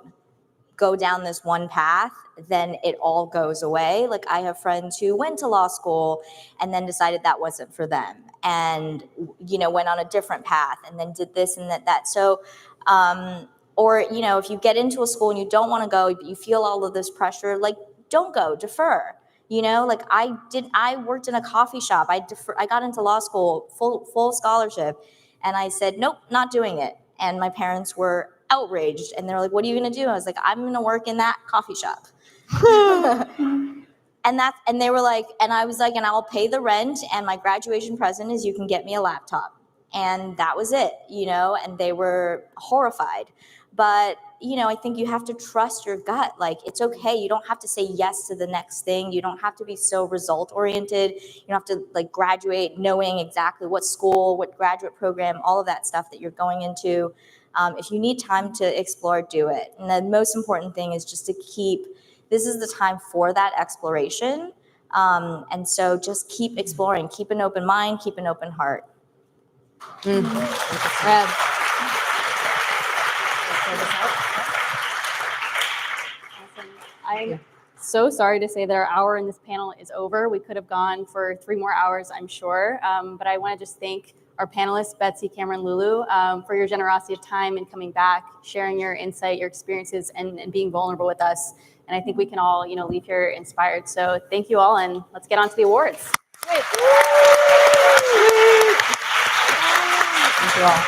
go down this one path, then it all goes away. Like, I have friends who went to law school and then decided that wasn't for them, and, you know, went on a different path and then did this and that. So, or, you know, if you get into a school and you don't want to go, but you feel all of this pressure, like, don't go, defer. You know, like I worked in a coffee shop. I got into law school, full scholarship. And I said, nope, not doing it. And my parents were outraged. And they're like, what are you going to do? I was like, I'm going to work in that coffee shop. And they were like, and I was like, and I'll pay the rent. And my graduation present is you can get me a laptop. And that was it, you know, and they were horrified. But, you know, I think you have to trust your gut. Like, it's okay. You don't have to say yes to the next thing. You don't have to be so result oriented. You don't have to like graduate knowing exactly what school, what graduate program, all of that stuff that you're going into. If you need time to explore, do it. And the most important thing is just to this is the time for that exploration. And so just keep exploring, keep an open mind, keep an open heart. I'm so sorry to say that our hour in this panel is over. We could have gone for 3 more hours, I'm sure. But I want to just thank our panelists, Betsy, Cameron, Lulu, for your generosity of time and coming back, sharing your insight, your experiences, and being vulnerable with us. And I think we can all, you know, leave here inspired. So thank you all, and let's get on to the awards. Thank you all.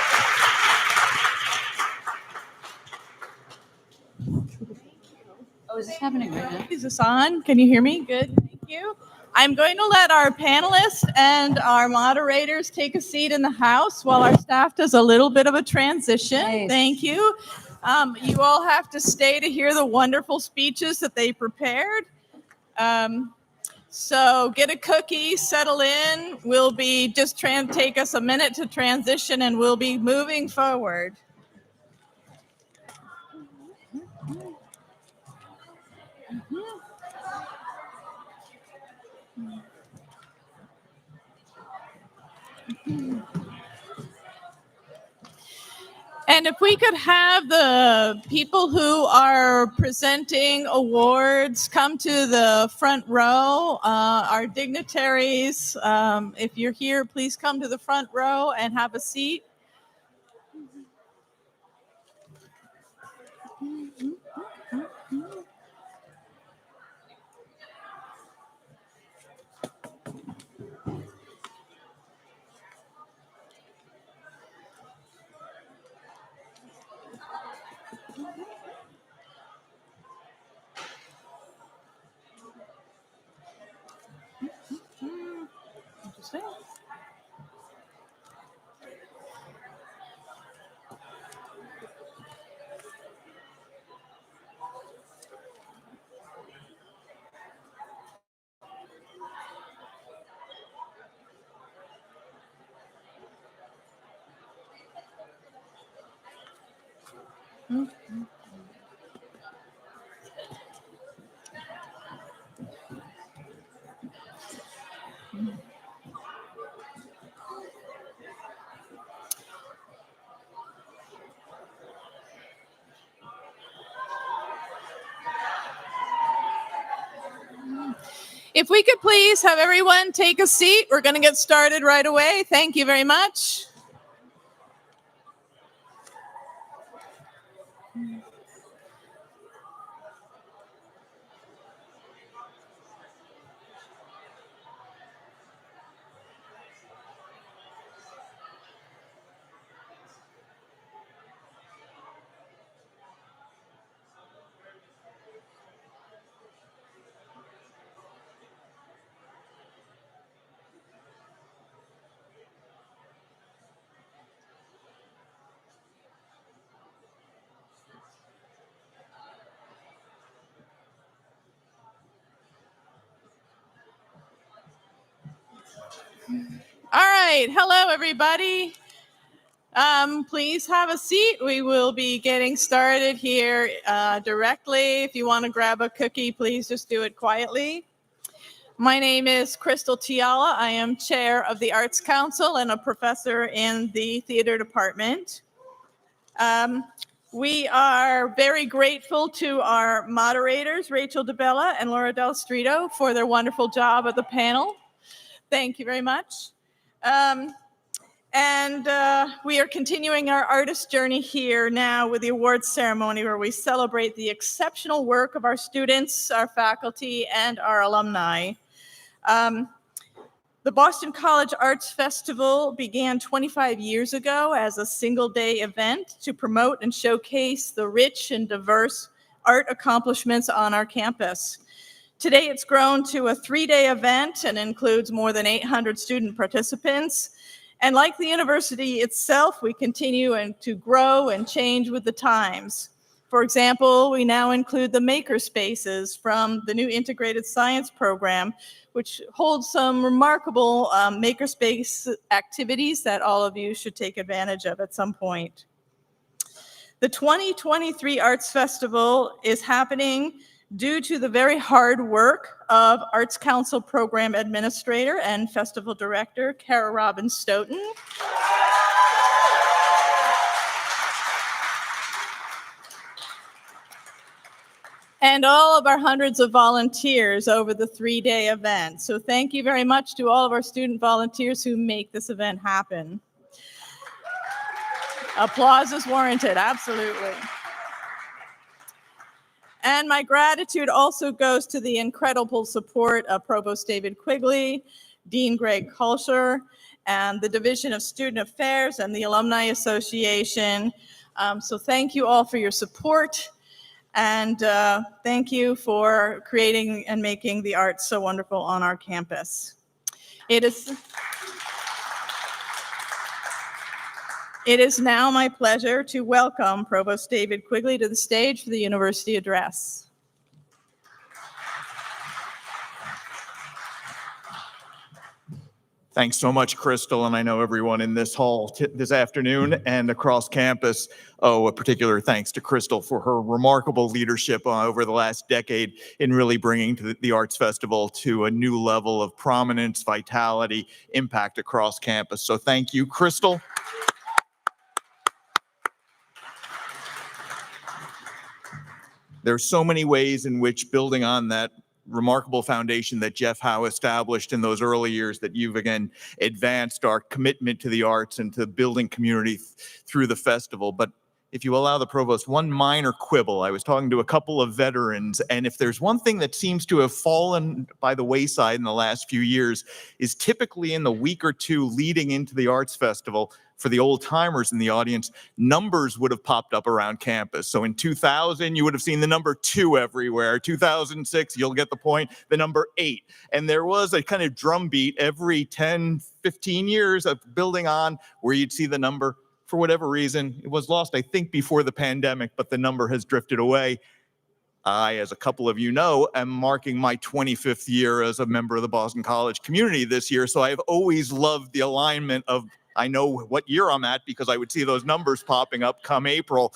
Oh, is this happening right now? Is this on? Can you hear me? Good, thank you. I'm going to let our panelists and our moderators take a seat in the house while our staff does a little bit of a transition. Nice. Thank you. You all have to stay to hear the wonderful speeches that they prepared. So get a cookie, settle in. We'll be just take us a minute to transition and we'll be moving forward. And if we could have the people who are presenting awards come to the front row, our dignitaries, if you're here, please come to the front row and have a seat. Interesting. If we could please have everyone take a seat, we're going to get started right away. Thank you very much. All right. Hello, everybody. Please have a seat. We will be getting started here directly. If you want to grab a cookie, please just do it quietly. My name is Crystal Tiala. I am chair of the Arts Council and a professor in the theater department. We are very grateful to our moderators, Rachel DiBella and Laura DelloStritto, for their wonderful job at the panel. Thank you very much. We are continuing our artist journey here now with the awards ceremony, where we celebrate the exceptional work of our students, our faculty, and our alumni. The Boston College Arts Festival began 25 years ago as a single-day event to promote and showcase the rich and diverse art accomplishments on our campus. Today, it's grown to a 3-day event and includes more than 800 student participants. And like the university itself, we continue to grow and change with the times. For example, we now include the maker spaces from the new integrated science program, which holds some remarkable makerspace activities that all of you should take advantage of at some point. The 2023 Arts Festival is happening due to the very hard work of Arts Council Program Administrator and Festival Director, Kara Robin Stoughton. And all of our hundreds of volunteers over the 3-day event. So thank you very much to all of our student volunteers who make this event happen. Applause is warranted, absolutely. And my gratitude also goes to the incredible support of Provost David Quigley, Dean Greg Kulsher, and the Division of Student Affairs and the Alumni Association. So thank you all for your support. And thank you for creating and making the arts so wonderful on our campus. It is now my pleasure to welcome Provost David Quigley to the stage for the university address. Thanks so much, Crystal, and I know everyone in this hall this afternoon and across campus owe a particular thanks to Crystal for her remarkable leadership over the last decade in really bringing the Arts Festival to a new level of prominence, vitality, impact across campus. So thank you, Crystal. There's so many ways in which building on that remarkable foundation that Jeff Howe established in those early years that you've again advanced our commitment to the arts and to building community through the festival. But if you allow the provost one minor quibble, I was talking to a couple of veterans, and if there's one thing that seems to have fallen by the wayside in the last few years is typically in the week or two leading into the arts festival, for the old timers in the audience, numbers would have popped up around campus. So in 2000, you would have seen the number 2 everywhere. 2006, you'll get the point, the number 8. And there was a kind of drumbeat every 10, 15 years of building on where you'd see the number. For whatever reason, it was lost, I think, before the pandemic, but the number has drifted away. I, as a couple of you know, am marking my 25th year as a member of the Boston College community this year. So I've always loved the alignment of, I know what year I'm at because I would see those numbers popping up come April.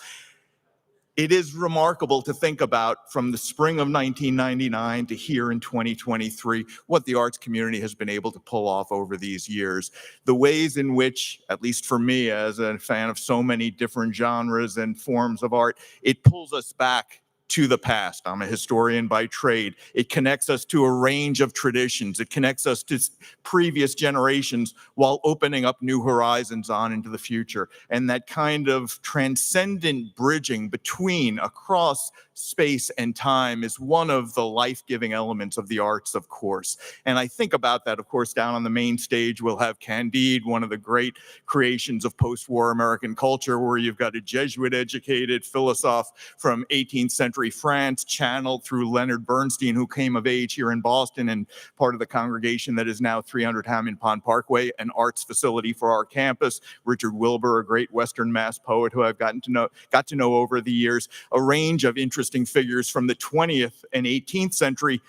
It is remarkable to think about from the spring of 1999 to here in 2023, what the arts community has been able to pull off over these years. The ways in which, at least for me as a fan of so many different genres and forms of art, it pulls us back to the past. I'm a historian by trade. It connects us to a range of traditions. It connects us to previous generations while opening up new horizons on into the future. And that kind of transcendent bridging between, across space and time is one of the life-giving elements of the arts, of course. And I think about that, of course, down on the main stage, we'll have Candide, one of the great creations of post-war American culture, where you've got a Jesuit-educated philosopher from 18th century France, channeled through Leonard Bernstein, who came of age here in Boston and part of the congregation that is now 300 Hammond Pond Parkway, an arts facility for our campus. Richard Wilbur, a great Western Mass poet who I've got to know over the years. A range of interesting figures from the 20th and 18th century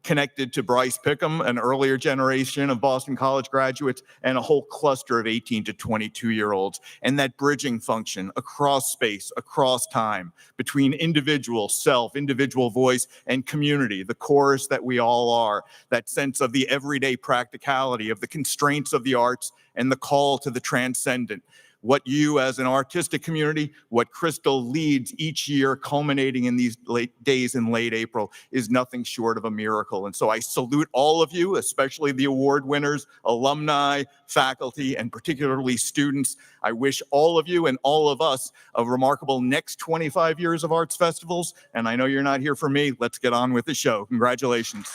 connected to Bryce Pickham, an earlier generation of Boston College graduates, and a whole cluster of 18 to 22-year-olds. And that bridging function across space, across time, between individual self, individual voice, and community, the chorus that we all are, that sense of the everyday practicality of the constraints of the arts and the call to the transcendent. What you as an artistic community, what Crystal leads each year, culminating in these days in late April, is nothing short of a miracle. And so I salute all of you, especially the award winners, alumni, faculty, and particularly students. I wish all of you and all of us a remarkable next 25 years of arts festivals. And I know you're not here for me. Let's get on with the show. Congratulations.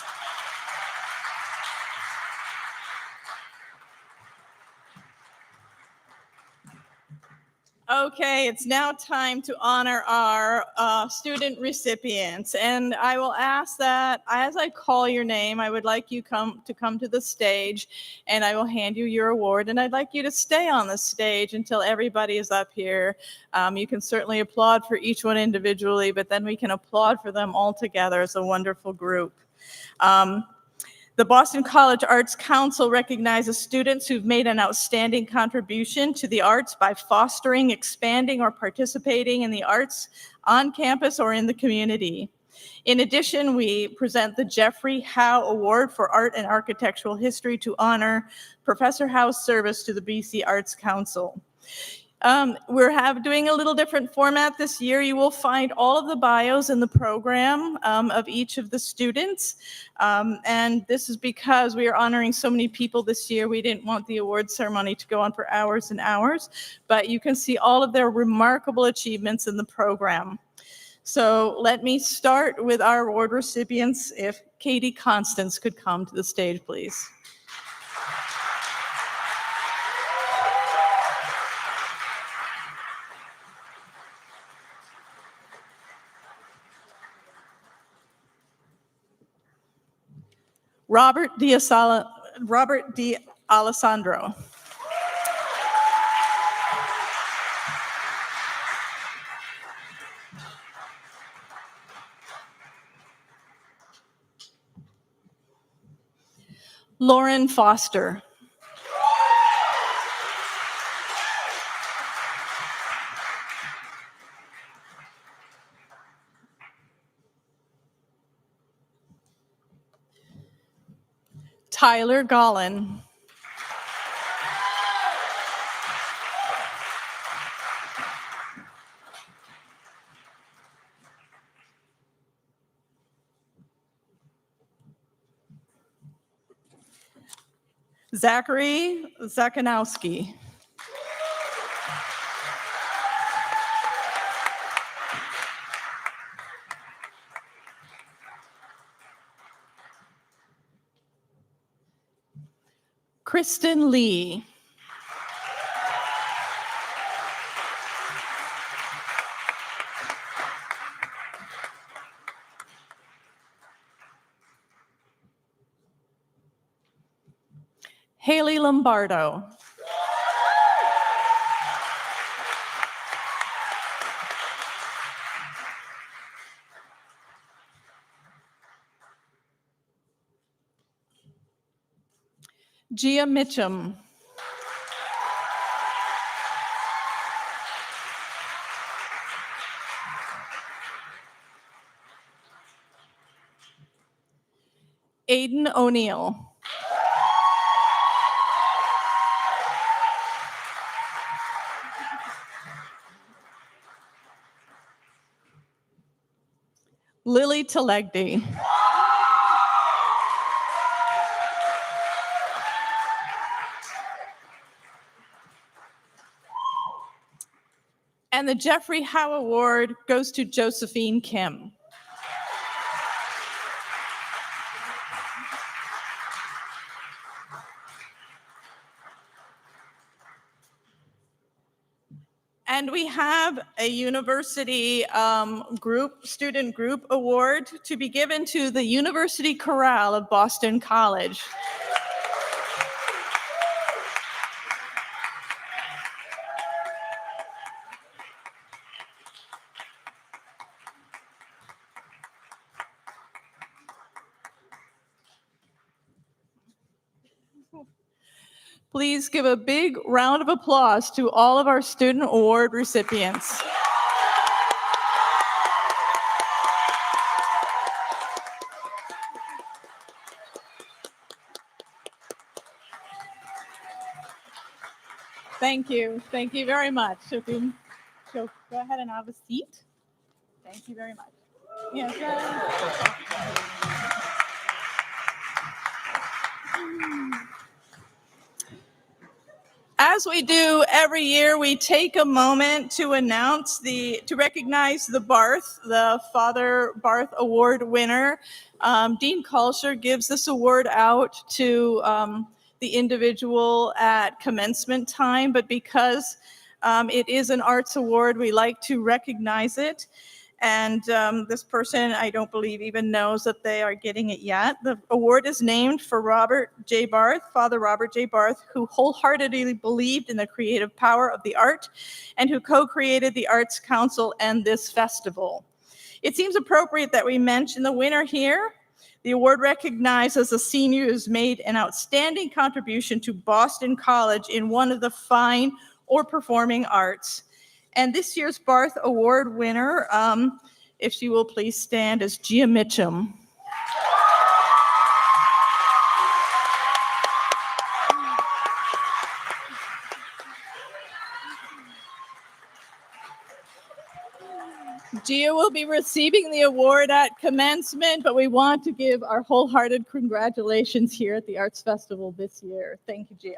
Okay, it's now time to honor our student recipients. And I will ask that as I call your name, I would like you to come to the stage, and I will hand you your award. And I'd like you to stay on the stage until everybody is up here. You can certainly applaud for each one individually, but then we can applaud for them all together as a wonderful group. The Boston College Arts Council recognizes students who've made an outstanding contribution to the arts by fostering, expanding, or participating in the arts on campus or in the community. In addition, we present the Jeffrey Howe Award for Art and Architectural History to honor Professor Howe's service to the BC Arts Council. We're doing a little different format this year. You will find all of the bios in the program of each of the students. And this is because we are honoring so many people this year. We didn't want the award ceremony to go on for hours and hours, but you can see all of their remarkable achievements in the program. So let me start with our award recipients. If Katie Constance could come to the stage, please. Robert D. Alessandro. Lauren Foster. Tyler Gollin. Zachary Zakanowski. Kristen Lee. Haley Lombardo. Gia Mitchum. Aiden O'Neill. Lily Telegdi. And the Jeffrey Howe Award goes to Josephine Kim. And we have a university student group award to be given to the University Chorale of Boston College. Please give a big round of applause to all of our student award recipients. Thank you. Thank you very much. So go ahead and have a seat. Thank you very much. Yes. As we do every year, we take a moment to recognize the Barth, the Father Barth Award winner. Dean Kalsher gives this award out to the individual at commencement time, but because it is an arts award, we like to recognize it. And this person, I don't believe, even knows that they are getting it yet. The award is named for Robert J. Barth, Father Robert J. Barth, who wholeheartedly believed in the creative power of the art and who co-created the Arts Council and this festival. It seems appropriate that we mention the winner here. The award recognizes a senior who's made an outstanding contribution to Boston College in one of the fine or performing arts. And this year's Barth Award winner, if she will please stand, is Gia Mitchum. Gia will be receiving the award at commencement, but we want to give our wholehearted congratulations here at the Arts Festival this year. Thank you, Gia.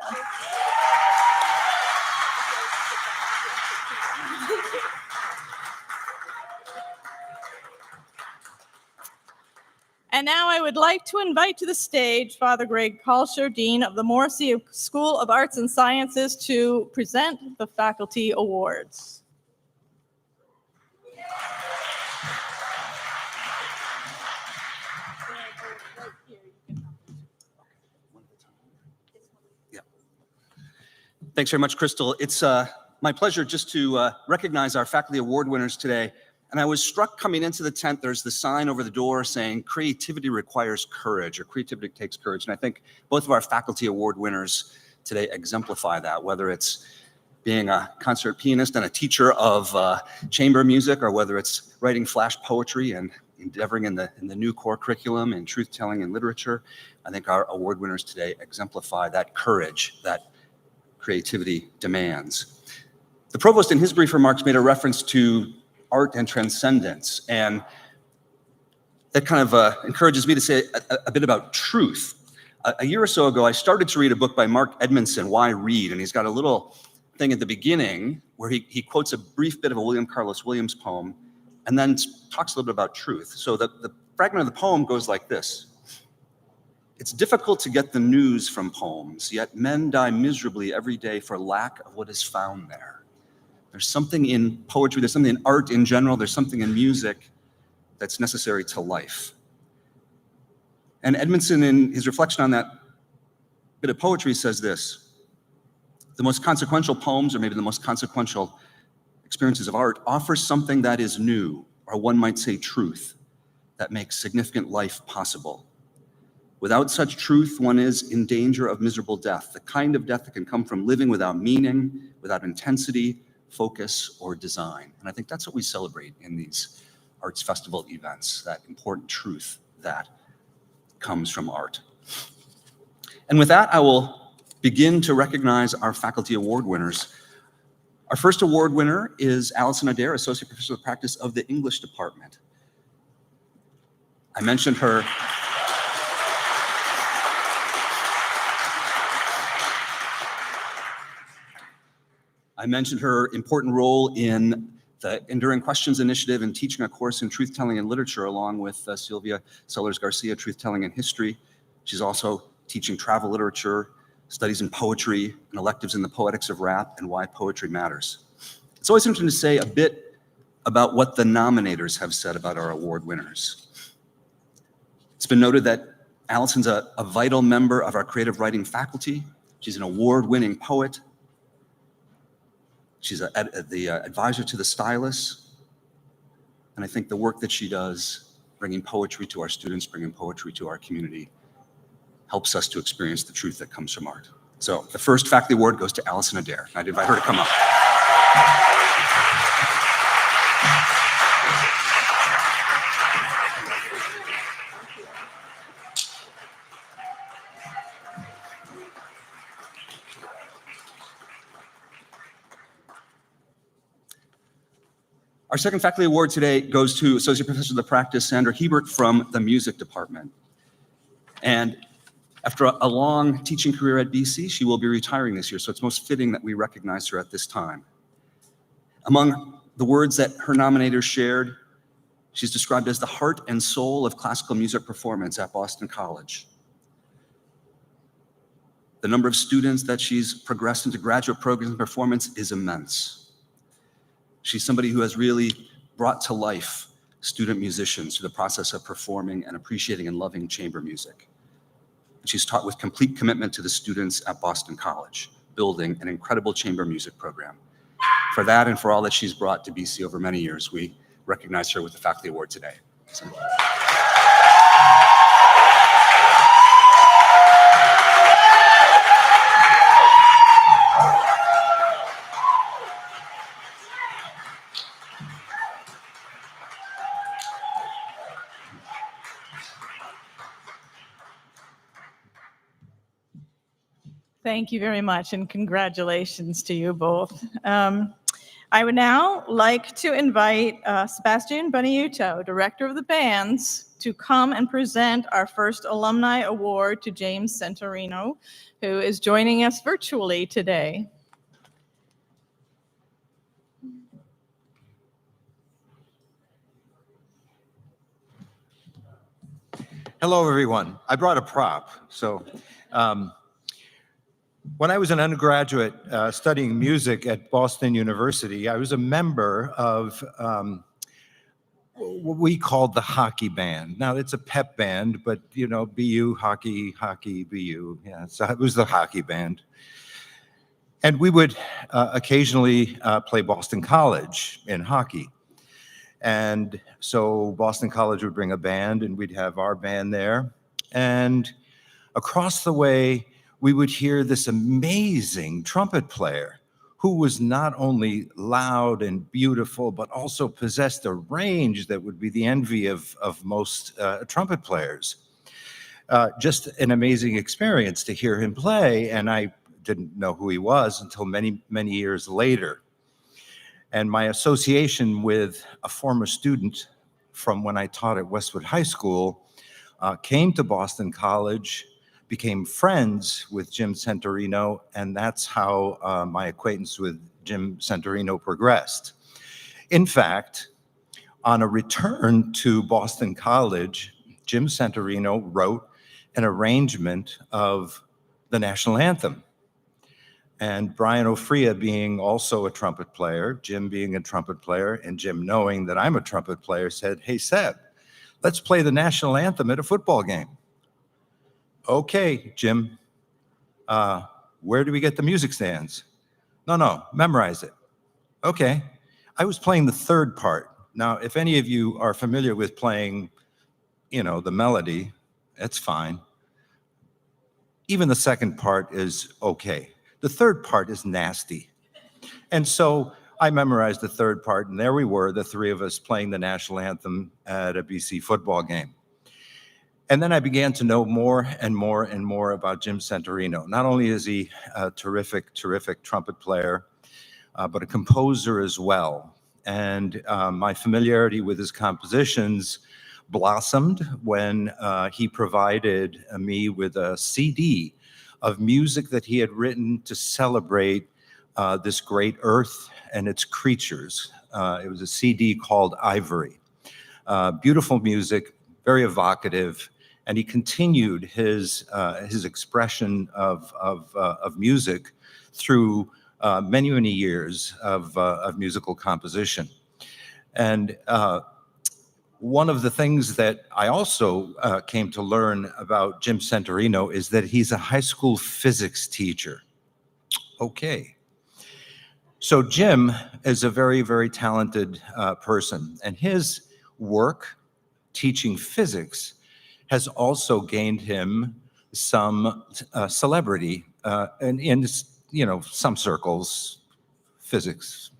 And now I would like to invite to the stage Father Greg Kalsher, Dean of the Morrissey School of Arts and Sciences, to present the faculty awards. Yeah. Thanks very much, Crystal. It's my pleasure just to recognize our faculty award winners today. And I was struck coming into the tent, there's the sign over the door saying creativity requires courage, or creativity takes courage. And I think both of our faculty award winners today exemplify that, whether it's being a concert pianist and a teacher of chamber music, or whether it's writing flash poetry and endeavoring in the new core curriculum in truth-telling and literature. I think our award winners today exemplify that courage that creativity demands. The provost in his brief remarks made a reference to art and transcendence, and that kind of encourages me to say a bit about truth. A year or so ago, I started to read a book by Mark Edmondson, Why Read? And he's got a little thing at the beginning where he quotes a brief bit of a William Carlos Williams poem and then talks a little bit about truth. So the fragment of the poem goes like this. It's difficult to get the news from poems, yet men die miserably every day for lack of what is found there. There's something in poetry, there's something in art in general, there's something in music that's necessary to life. And Edmondson, in his reflection on that bit of poetry, says this: the most consequential poems, or maybe the most consequential experiences of art, offer something that is new, or one might say truth, that makes significant life possible. Without such truth, one is in danger of miserable death, the kind of death that can come from living without meaning, without intensity, focus, or design. And I think that's what we celebrate in these arts festival events, that important truth that comes from art. And with that, I will begin to recognize our faculty award winners. Our first award winner is Allison Adair, Associate Professor of Practice of the English Department. I mentioned her. I mentioned her important role in the Enduring Questions Initiative and teaching a course in truth-telling and literature along with Sylvia Sellers-Garcia, truth-telling and history. She's also teaching travel literature, studies in poetry, and electives in the poetics of rap and why poetry matters. It's always interesting to say a bit about what the nominators have said about our award winners. It's been noted that Allison's a vital member of our creative writing faculty. She's an award-winning poet. She's the advisor to the stylus. And I think the work that she does, bringing poetry to our students, bringing poetry to our community, helps us to experience the truth that comes from art. So the first faculty award goes to Allison Adair. I'd invite her to come up. Our second faculty award today goes to Associate Professor of the Practice, Sandra Hebert from the Music Department. And after a long teaching career at BC, she will be retiring this year, so it's most fitting that we recognize her at this time. Among the words that her nominators shared, she's described as the heart and soul of classical music performance at Boston College. The number of students that she's progressed into graduate programs in performance is immense. She's somebody who has really brought to life student musicians through the process of performing and appreciating and loving chamber music. She's taught with complete commitment to the students at Boston College, building an incredible chamber music program. For that and for all that she's brought to BC over many years, we recognize her with the faculty award today. So. Thank you very much, and congratulations to you both. I would now like to invite Sebastian Boniuto, Director of the Bands, to come and present our first Alumni Award to James Santorino, who is joining us virtually today. Hello, everyone. I brought a prop. So when I was an undergraduate studying music at Boston University, I was a member of what we called the hockey band. Now, it's a pep band, but, you know, BU, hockey, BU. Yeah, so it was the hockey band. And we would occasionally play Boston College in hockey. And so Boston College would bring a band, and we'd have our band there. And across the way, we would hear this amazing trumpet player who was not only loud and beautiful, but also possessed a range that would be the envy of most trumpet players. Just an amazing experience to hear him play, and I didn't know who he was until many, many years later. And my association with a former student from when I taught at Westwood High School came to Boston College, became friends with Jim Santorino, and that's how my acquaintance with Jim Santorino progressed. In fact, on a return to Boston College, Jim Santorino wrote an arrangement of the national anthem. And Brian Ofria being also a trumpet player, Jim being a trumpet player, and Jim knowing that I'm a trumpet player, said, "Hey, Seb, let's play the national anthem at a football game." "Okay, Jim, where do we get the music stands?" No, memorize it." "Okay." I was playing the third part. Now, if any of you are familiar with playing, you know, the melody, it's fine. Even the second part is okay. The third part is nasty. And so I memorized the third part, and there we were, the three of us playing the national anthem at a BC football game. And then I began to know more and more and more about Jim Santorino. Not only is he a terrific, terrific trumpet player, but a composer as well. And my familiarity with his compositions blossomed when he provided me with a CD of music that he had written to celebrate this great earth and its creatures. It was a CD called Ivory. Beautiful music, very evocative, and he continued his expression of music through many, many years of musical composition. And one of the things that I also came to learn about Jim Santorino is that he's a high school physics teacher. Okay. So Jim is a very, very talented person, and his work teaching physics has also gained him some celebrity in some circles, physics,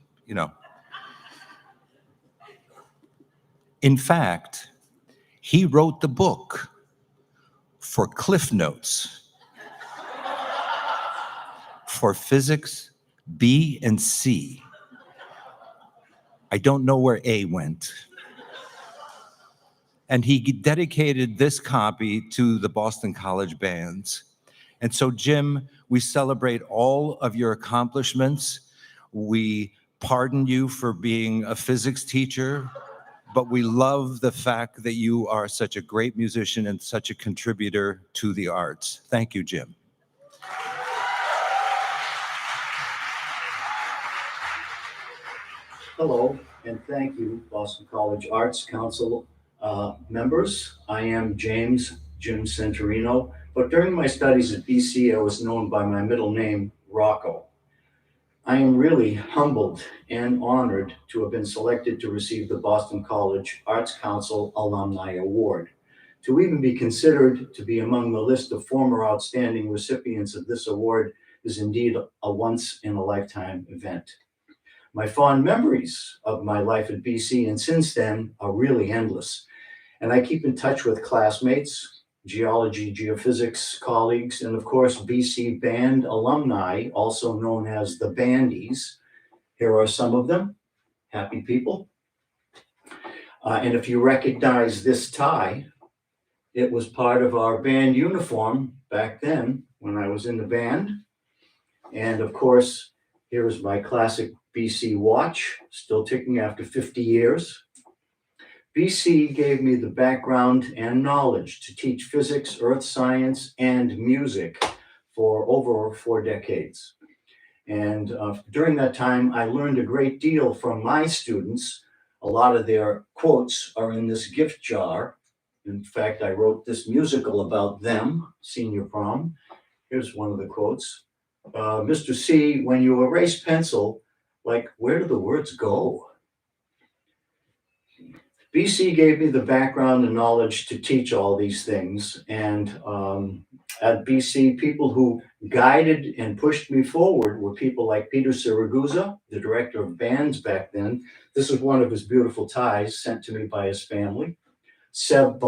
In fact, he wrote the book for Cliff Notes for physics B and C. I don't know where A went. And he dedicated this copy to the Boston College bands. And so, Jim, we celebrate all of your accomplishments. We pardon you for being a physics teacher, but we love the fact that you are such a great musician and such a contributor to the arts. Thank you, Jim. Hello, and thank you, Boston College Arts Council members. I am Jim Santorino, but during my studies at BC, I was known by my middle name, Rocco. I am really humbled and honored to have been selected to receive the Boston College Arts Council Alumni Award. To even be considered to be among the list of former outstanding recipients of this award is indeed a once-in-a-lifetime event. My fond memories of my life at BC and since then are really endless. And I keep in touch with classmates, geology, geophysics colleagues, and of course, BC band alumni, also known as the Bandies. Here are some of them, happy people. And if you recognize this tie, it was part of our band uniform back then when I was in the band. And of course, here is my classic BC watch, still ticking after 50 years. BC gave me the background and knowledge to teach physics, earth science, and music for over 4 decades. And during that time, I learned a great deal from my students. A lot of their quotes are in this gift jar. In fact, I wrote this musical about them, Senior Prom. Here's one of the quotes. Mr. C, when you erase pencil, where do the words go? BC gave me the background and knowledge to teach all these things. And at BC, people who guided and pushed me forward were people like Peter Siragusa, the director of bands back then. This is one of his beautiful ties sent to me by his family. Sebastian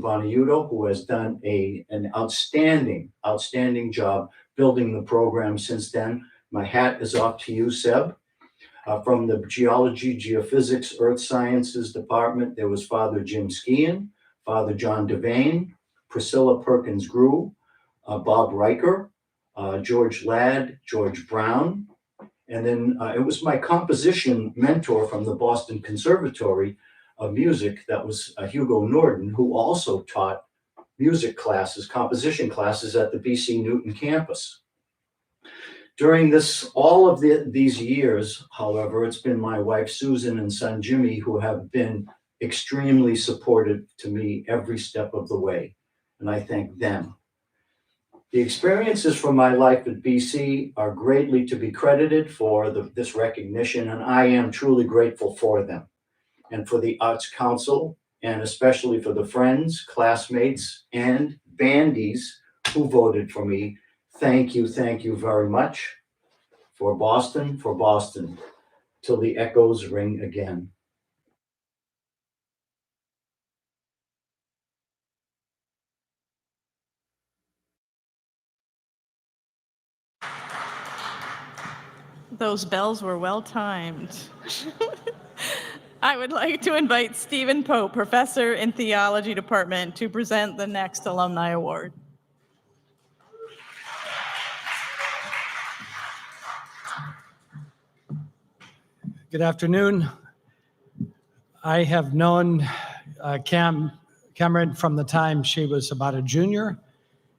Boniuto, who has done an outstanding job building the program since then. My hat is off to you, Seb. From the Geology, Geophysics, Earth Sciences Department, there was Father Jim Skean, Father John Devane, Priscilla Perkins-Grew, Bob Riker, George Ladd, George Brown. And then it was my composition mentor from the Boston Conservatory of Music, that was Hugo Norden, who also taught music classes, composition classes at the BC Newton campus. During all of these years, however, it's been my wife Susan and son Jimmy who have been extremely supportive to me every step of the way, and I thank them. The experiences from my life at BC are greatly to be credited for this recognition, and I am truly grateful for them, and for the Arts Council, and especially for the friends, classmates, and bandies who voted for me. Thank you very much. For Boston, till the echoes ring again. Those bells were well timed. I would like to invite Stephen Pope, professor in theology department, to present the next alumni award. Good afternoon. I have known Cameron from the time she was about a junior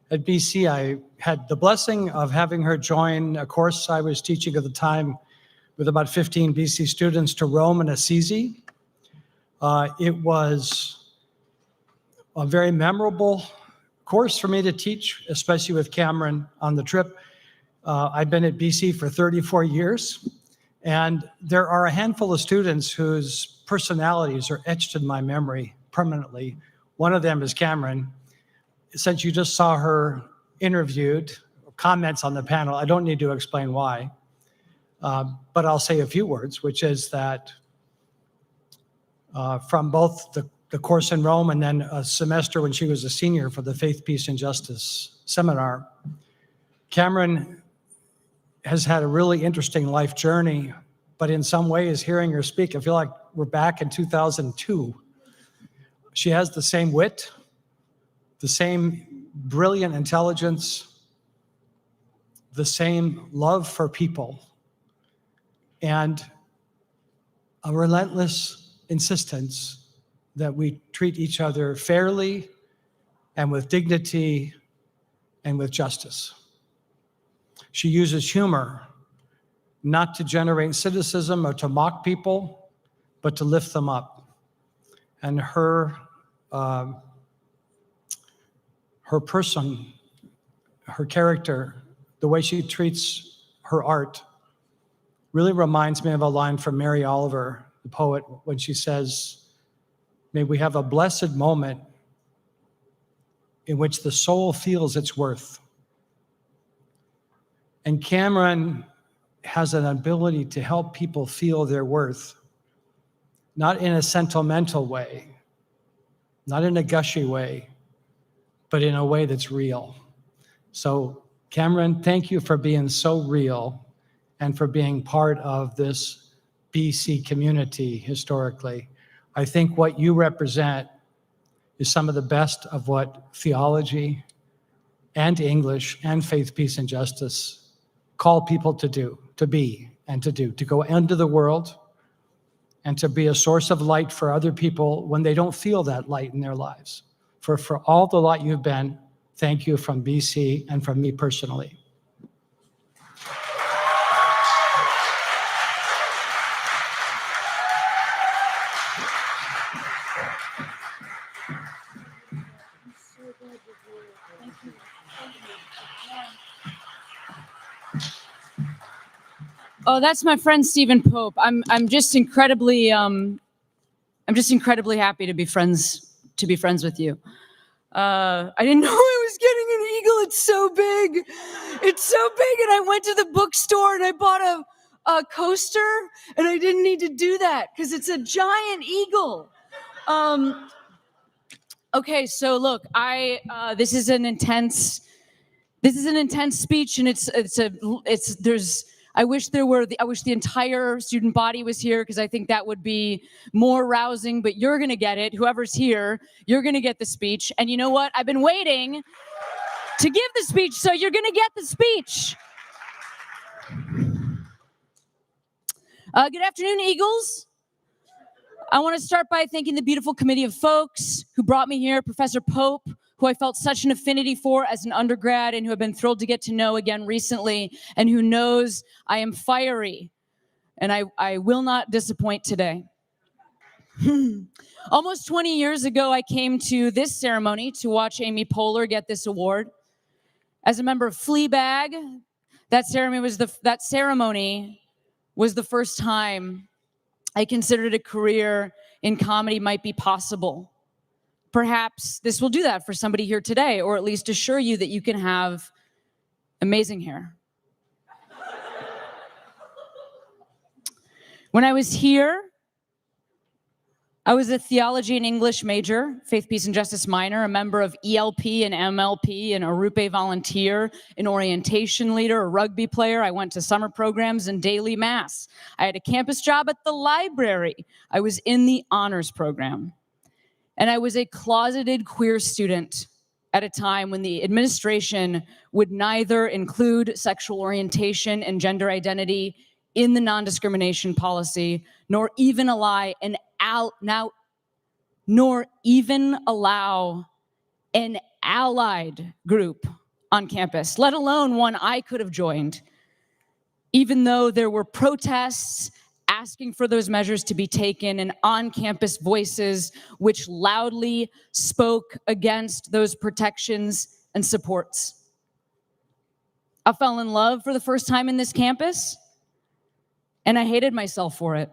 at BC. I had the blessing of having her join a course I was teaching at the time with about 15 BC students to Rome and Assisi. It was a very memorable course for me to teach, especially with Cameron on the trip. I've been at BC for 34 years. And there are a handful of students whose personalities are etched in my memory permanently. One of them is Cameron. Since you just saw her interviewed, comments on the panel, I don't need to explain why, but I'll say a few words, which is that from both the course in Rome and then a semester when she was a senior for the Faith, Peace, and Justice seminar, Cameron has had a really interesting life journey, but in some ways, hearing her speak, I feel like we're back in 2002. She has the same wit, the same brilliant intelligence, the same love for people, and a relentless insistence that we treat each other fairly and with dignity and with justice. She uses humor not to generate cynicism or to mock people, but to lift them up. And her person, her character, the way she treats her art really reminds me of a line from Mary Oliver, the poet, when she says, "May we have a blessed moment in which the soul feels its worth." And Cameron has an ability to help people feel their worth, not in a sentimental way, not in a gushy way, but in a way that's real. So Cameron, thank you for being so real and for being part of this BC community historically. I think what you represent is some of the best of what theology and English and faith, peace, and justice call people to do, to be, and to do, to go into the world and to be a source of light for other people when they don't feel that light in their lives. For all the light you've been, thank you from BC and from me personally. Oh, that's my friend Stephen Pope. I'm just incredibly happy to be friends with you. I didn't know I was getting an eagle. It's so big. It's so big. And I went to the bookstore and I bought a coaster, and I didn't need to do that because it's a giant eagle. Okay, so look, this is an intense speech, and I wish the entire student body was here because I think that would be more rousing, but you're going to get it. Whoever's here, you're going to get the speech. And you know what? I've been waiting to give the speech, so you're going to get the speech. Good afternoon, Eagles. I want to start by thanking the beautiful committee of folks who brought me here, Professor Pope, who I felt such an affinity for as an undergrad and who I've been thrilled to get to know again recently, and who knows I am fiery, and I will not disappoint today. Almost 20 years ago, I came to this ceremony to watch Amy Poehler get this award. As a member of Fleabag, that ceremony was the first time I considered a career in comedy might be possible. Perhaps this will do that for somebody here today, or at least assure you that you can have amazing hair. When I was here, I was a theology and English major, faith, peace, and justice minor, a member of ELP and MLP, an Arupe volunteer, an orientation leader, a rugby player. I went to summer programs and daily mass. I had a campus job at the library. I was in the honors program. And I was a closeted queer student at a time when the administration would neither include sexual orientation and gender identity in the non-discrimination policy, nor even allow an allied group on campus, let alone one I could have joined, even though there were protests asking for those measures to be taken and on-campus voices which loudly spoke against those protections and supports. I fell in love for the first time in this campus, and I hated myself for it.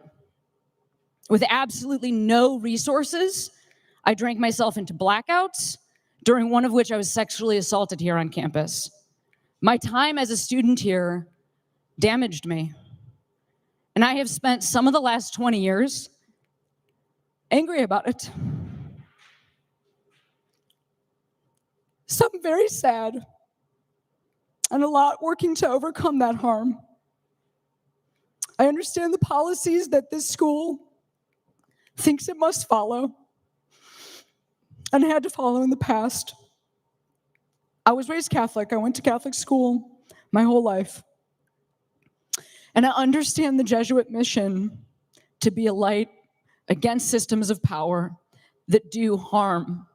With absolutely no resources, I drank myself into blackouts, during one of which I was sexually assaulted here on campus. My time as a student here damaged me. And I have spent some of the last 20 years angry about it. So I'm very sad and a lot working to overcome that harm. I understand the policies that this school thinks it must follow and had to follow in the past. I was raised Catholic. I went to Catholic school my whole life. And I understand the Jesuit mission to be a light against systems of power that do harm,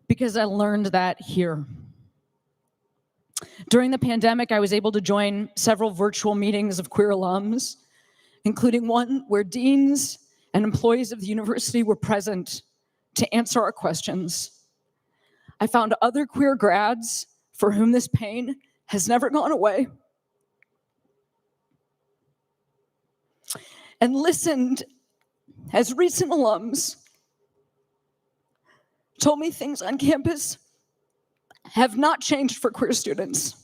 because I learned that here. During the pandemic, I was able to join several virtual meetings of queer alums, including one where deans and employees of the university were present to answer our questions. I found other queer grads for whom this pain has never gone away, and listened as recent alums told me things on campus have not changed for queer students.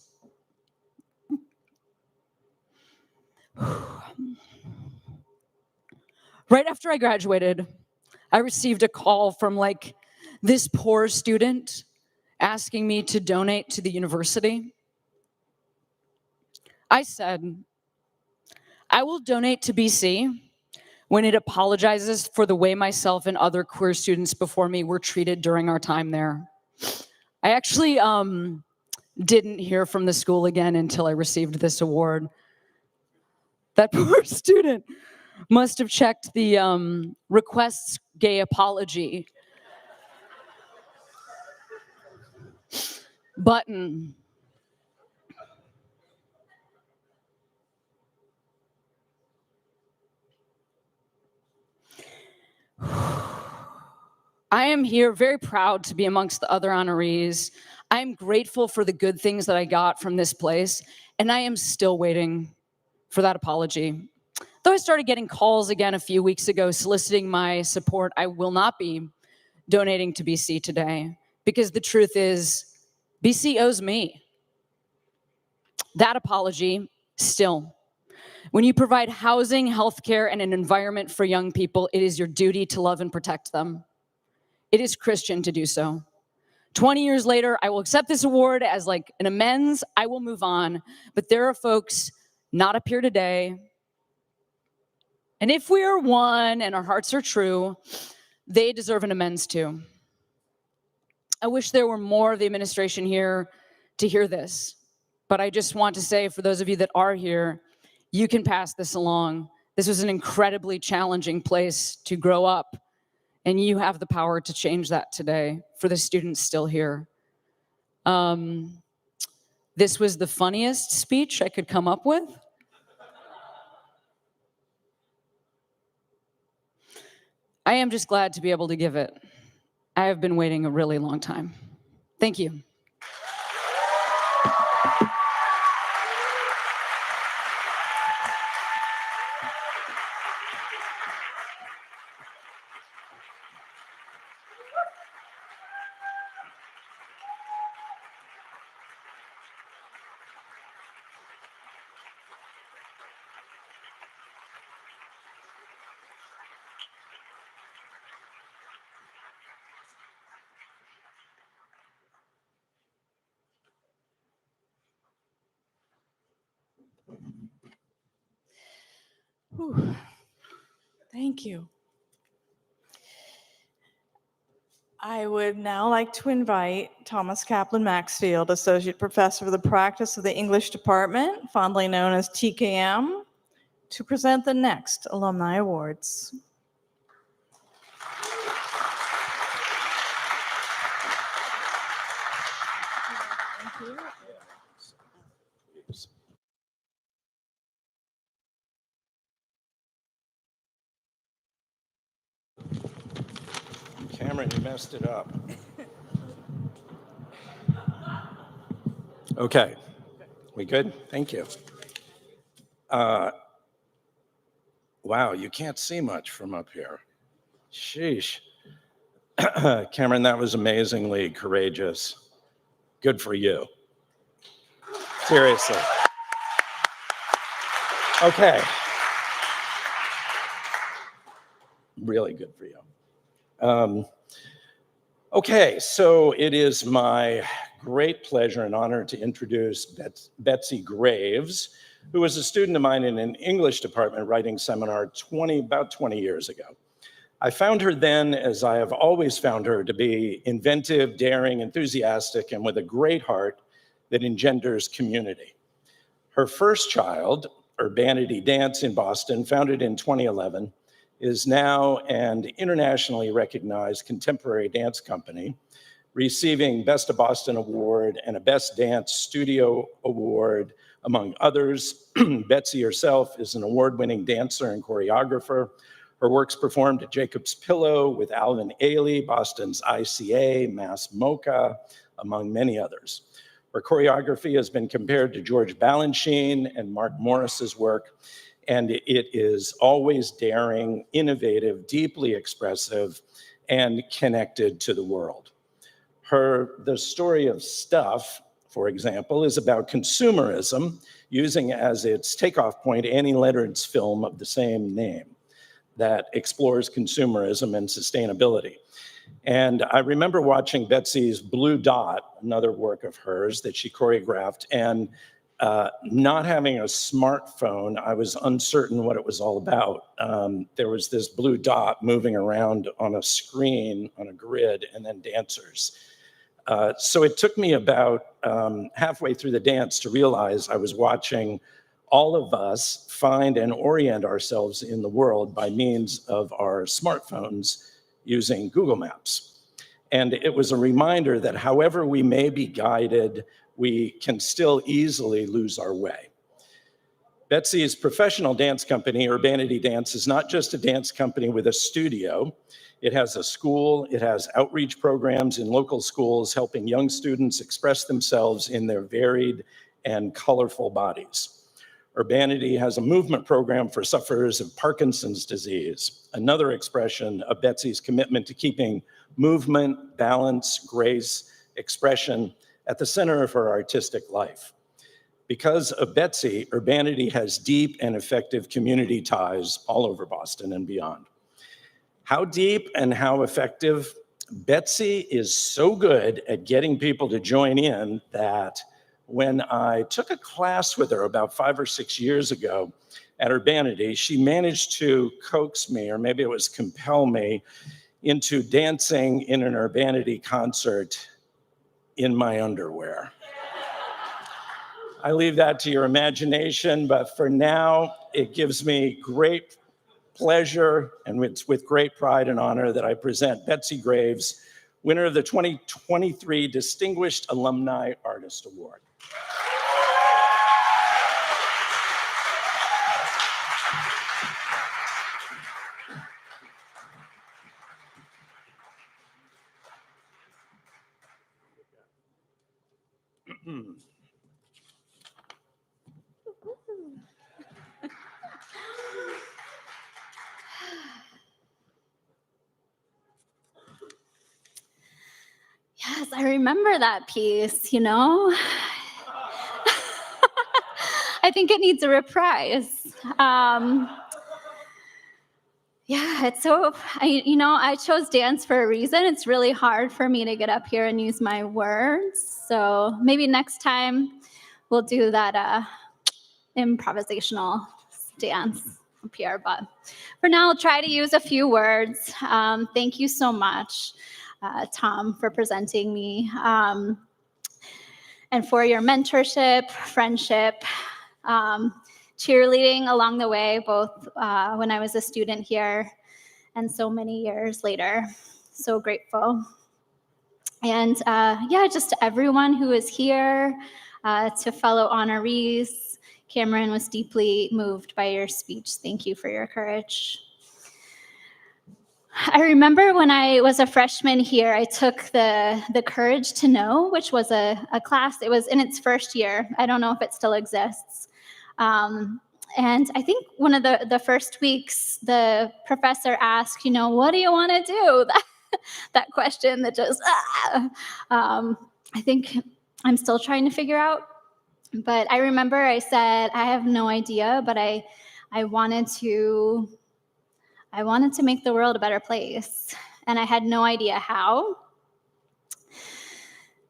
Right after I graduated, I received a call from this poor student asking me to donate to the university. I said, I will donate to BC when it apologizes for the way myself and other queer students before me were treated during our time there. I actually didn't hear from the school again until I received this award. That poor student must have checked the requests gay apology button. I am here very proud to be amongst the other honorees. I am grateful for the good things that I got from this place, and I am still waiting for that apology. Though I started getting calls again a few weeks ago soliciting my support, I will not be donating to BC today, because the truth is, BC owes me that apology still. When you provide housing, healthcare, and an environment for young people, it is your duty to love and protect them. It is Christian to do so. 20 years later, I will accept this award as an amends. I will move on. But there are folks not up here today. And if we are one and our hearts are true, they deserve an amends too. I wish there were more of the administration here to hear this. But I just want to say, for those of you that are here, you can pass this along. This was an incredibly challenging place to grow up. And you have the power to change that today for the students still here. This was the funniest speech I could come up with. I am just glad to be able to give it. I have been waiting a really long time. Thank you. Whew. Thank you. I would now like to invite Thomas Kaplan Maxfield, Associate Professor of the Practice of the English Department, fondly known as TKM, to present the next Alumni Awards. Cameron, you messed it up. Okay, we good? Thank you. Wow, you can't see much from up here. Sheesh. Cameron, that was amazingly courageous. Good for you. Seriously. Okay. Really good for you. Okay, so it is my great pleasure and honor to introduce Betsy Graves, who was a student of mine in an English department writing seminar about 20 years ago. I found her then, as I have always found her, to be inventive, daring, enthusiastic, and with a great heart that engenders community. Her first child, Urbanity Dance in Boston, founded in 2011, is now an internationally recognized contemporary dance company, receiving Best of Boston Award and a Best Dance Studio Award, among others. Betsy herself is an award-winning dancer and choreographer. Her works performed at Jacob's Pillow with Alvin Ailey, Boston's ICA, Mass Mocha, among many others. Her choreography has been compared to George Balanchine and Mark Morris's work, and it is always daring, innovative, deeply expressive, and connected to the world. The story of Stuff, for example, is about consumerism, using as its takeoff point Annie Leonard's film of the same name that explores consumerism and sustainability. And I remember watching Betsy's Blue Dot, another work of hers that she choreographed, and not having a smartphone, I was uncertain what it was all about. There was this blue dot moving around on a screen, on a grid, and then dancers. So it took me about halfway through the dance to realize I was watching all of us find and orient ourselves in the world by means of our smartphones using Google Maps. And it was a reminder that however we may be guided, we can still easily lose our way. Betsy's professional dance company, Urbanity Dance, is not just a dance company with a studio. It has a school, it has outreach programs in local schools helping young students express themselves in their varied and colorful bodies. Urbanity has a movement program for sufferers of Parkinson's disease, another expression of Betsy's commitment to keeping movement, balance, grace, expression at the center of her artistic life. Because of Betsy, Urbanity has deep and effective community ties all over Boston and beyond. How deep and how effective? Betsy is so good at getting people to join in that when I took a class with her about 5 or 6 years ago at Urbanity, she managed to coax me, or maybe it was compel me, into dancing in an Urbanity concert in my underwear. I leave that to your imagination, but for now, it gives me great pleasure, and it's with great pride and honor that I present Betsy Graves, winner of the 2023 Distinguished Alumni Artist Award. Yes, I remember that piece, you know? I think it needs a reprise. Yeah, it's so, I chose dance for a reason. It's really hard for me to get up here and use my words. So maybe next time we'll do that improvisational dance up here, but for now, I'll try to use a few words. Thank you so much, Tom, for presenting me, and for your mentorship, friendship, cheerleading along the way, both when I was a student here and so many years later. So grateful. And yeah, just to everyone who is here, to fellow honorees, Cameron was deeply moved by your speech. Thank you for your courage. I remember when I was a freshman here, I took the Courage to Know, which was a class. It was in its first year. I don't know if it still exists. And I think one of the first weeks, the professor asked, what do you want to do? That question that just, I think I'm still trying to figure out. But I remember I said, I have no idea, but I wanted to make the world a better place. And I had no idea how.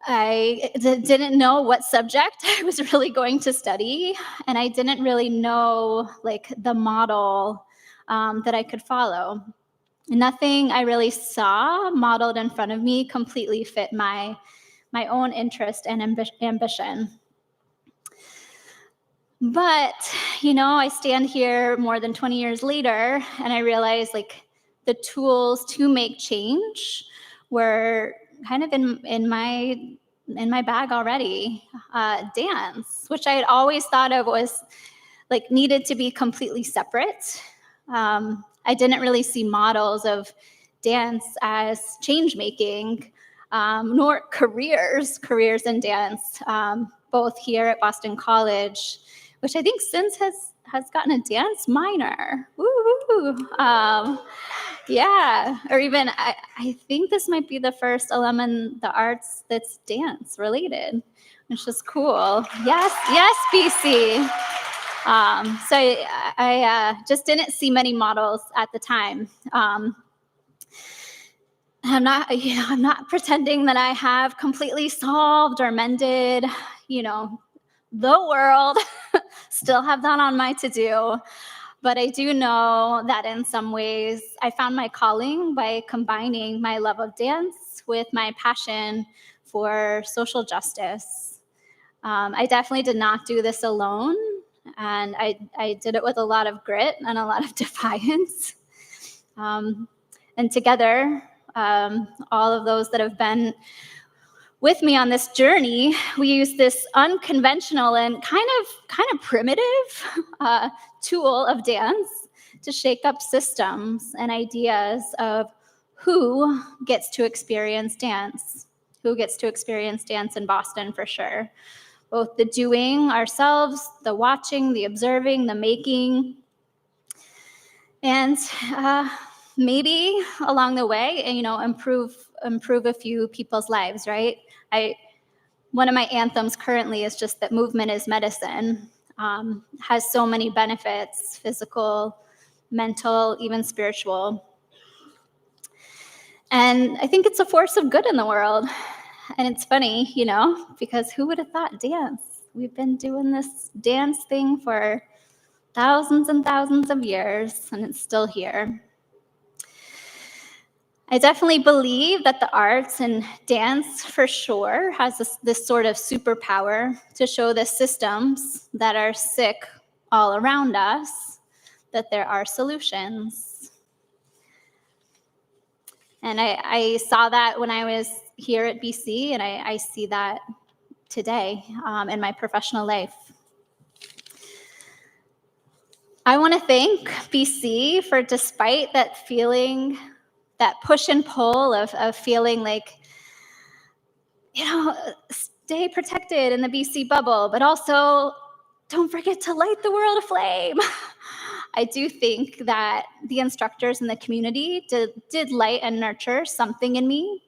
I didn't know what subject I was really going to study, and I didn't really know the model that I could follow. Nothing I really saw modeled in front of me completely fit my own interest and ambition. But, I stand here more than 20 years later, and I realize the tools to make change were kind of in my bag already. Dance, which I had always thought of was needed to be completely separate. I didn't really see models of dance as change making, nor careers in dance, both here at Boston College, which I think since has gotten a dance minor. Woo! Yeah, or even I think this might be the first alum in the arts that's dance related, which is cool. Yes, BC. So I just didn't see many models at the time. I'm not pretending that I have completely solved or mended, the world. Still have that on my to-do. But I do know that in some ways I found my calling by combining my love of dance with my passion for social justice. I definitely did not do this alone, and I did it with a lot of grit and a lot of defiance. And together, all of those that have been with me on this journey, we use this unconventional and kind of primitive tool of dance to shake up systems and ideas of who gets to experience dance, in Boston for sure. Both the doing ourselves, the watching, the observing, the making, and maybe along the way, improve a few people's lives, right? One of my anthems currently is just that movement is medicine. Has so many benefits, physical, mental, even spiritual. And I think it's a force of good in the world. And it's funny, because who would have thought dance? We've been doing this dance thing for thousands and thousands of years, and it's still here. I definitely believe that the arts and dance for sure has this sort of superpower to show the systems that are sick all around us that there are solutions. And I saw that when I was here at BC, and I see that today in my professional life. I want to thank BC for, despite that feeling, that push and pull of feeling stay protected in the BC bubble, but also don't forget to light the world aflame. I do think that the instructors in the community did light and nurture something in me.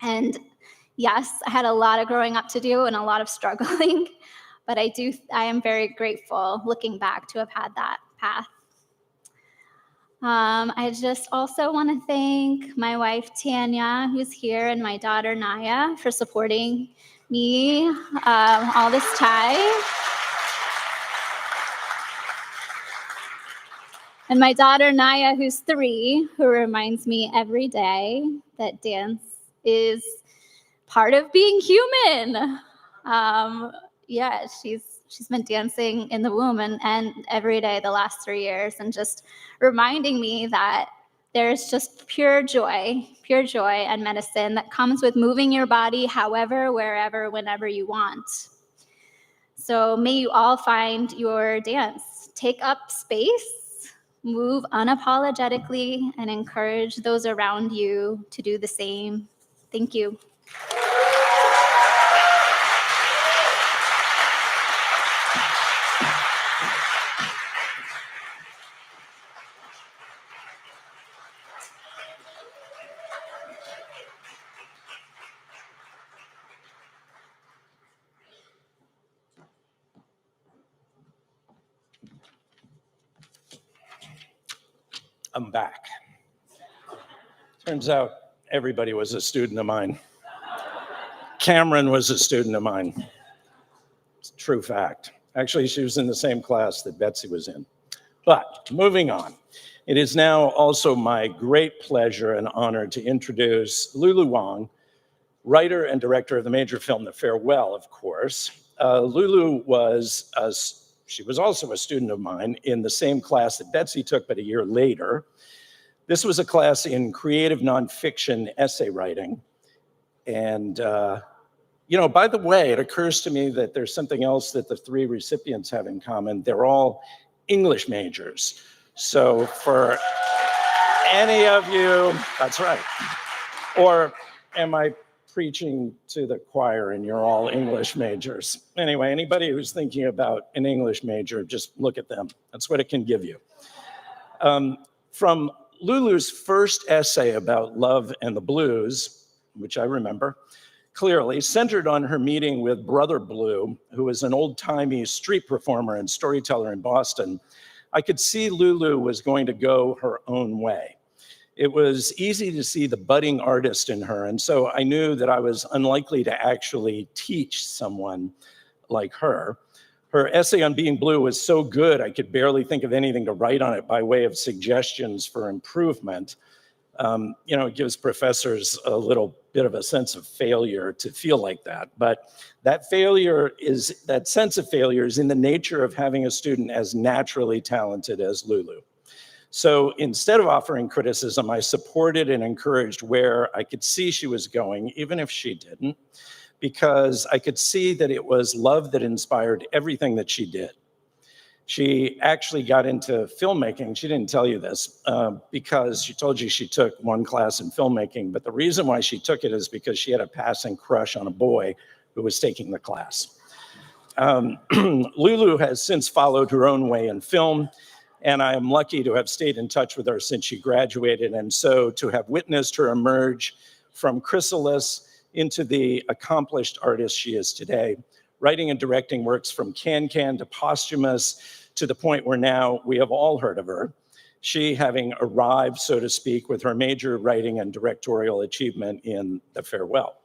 And yes, I had a lot of growing up to do and a lot of struggling, but I am very grateful looking back to have had that path. I just also want to thank my wife, Tanya, who's here, and my daughter, Naya, for supporting me all this time. And my daughter, Naya, who's 3, who reminds me every day that dance is part of being human. Yeah, she's been dancing in the womb and every day the last 3 years, and just reminding me that there's just pure joy and medicine that comes with moving your body however, wherever, whenever you want. So may you all find your dance. Take up space, move unapologetically, and encourage those around you to do the same. Thank you. I'm back. Turns out everybody was a student of mine. Cameron was a student of mine. It's a true fact. Actually, she was in the same class that Betsy was in. But moving on, it is now also my great pleasure and honor to introduce Lulu Wang, writer and director of the major film The Farewell, of course. Lulu was also a student of mine in the same class that Betsy took, but a year later. This was a class in creative nonfiction essay writing. And, by the way, it occurs to me that there's something else that the 3 recipients have in common. They're all English majors. So for any of you, that's right. Or am I preaching to the choir and you're all English majors? Anyway, anybody who's thinking about an English major, just look at them. That's what it can give you. From Lulu's first essay about love and the blues, which I remember clearly, centered on her meeting with Brother Blue, who was an old-timey street performer and storyteller in Boston, I could see Lulu was going to go her own way. It was easy to see the budding artist in her, and so I knew that I was unlikely to actually teach someone like her. Her essay on being blue was so good, I could barely think of anything to write on it by way of suggestions for improvement. It gives professors a little bit of a sense of failure to feel like that. But that sense of failure is in the nature of having a student as naturally talented as Lulu. So instead of offering criticism, I supported and encouraged where I could see she was going, even if she didn't, because I could see that it was love that inspired everything that she did. She actually got into filmmaking. She didn't tell you this because she told you she took one class in filmmaking, but the reason why she took it is because she had a passing crush on a boy who was taking the class. Lulu has since followed her own way in film, and I am lucky to have stayed in touch with her since she graduated, and so to have witnessed her emerge from chrysalis into the accomplished artist she is today. Writing and directing works from Can to posthumous to the point where now we have all heard of her. She having arrived, so to speak, with her major writing and directorial achievement in The Farewell.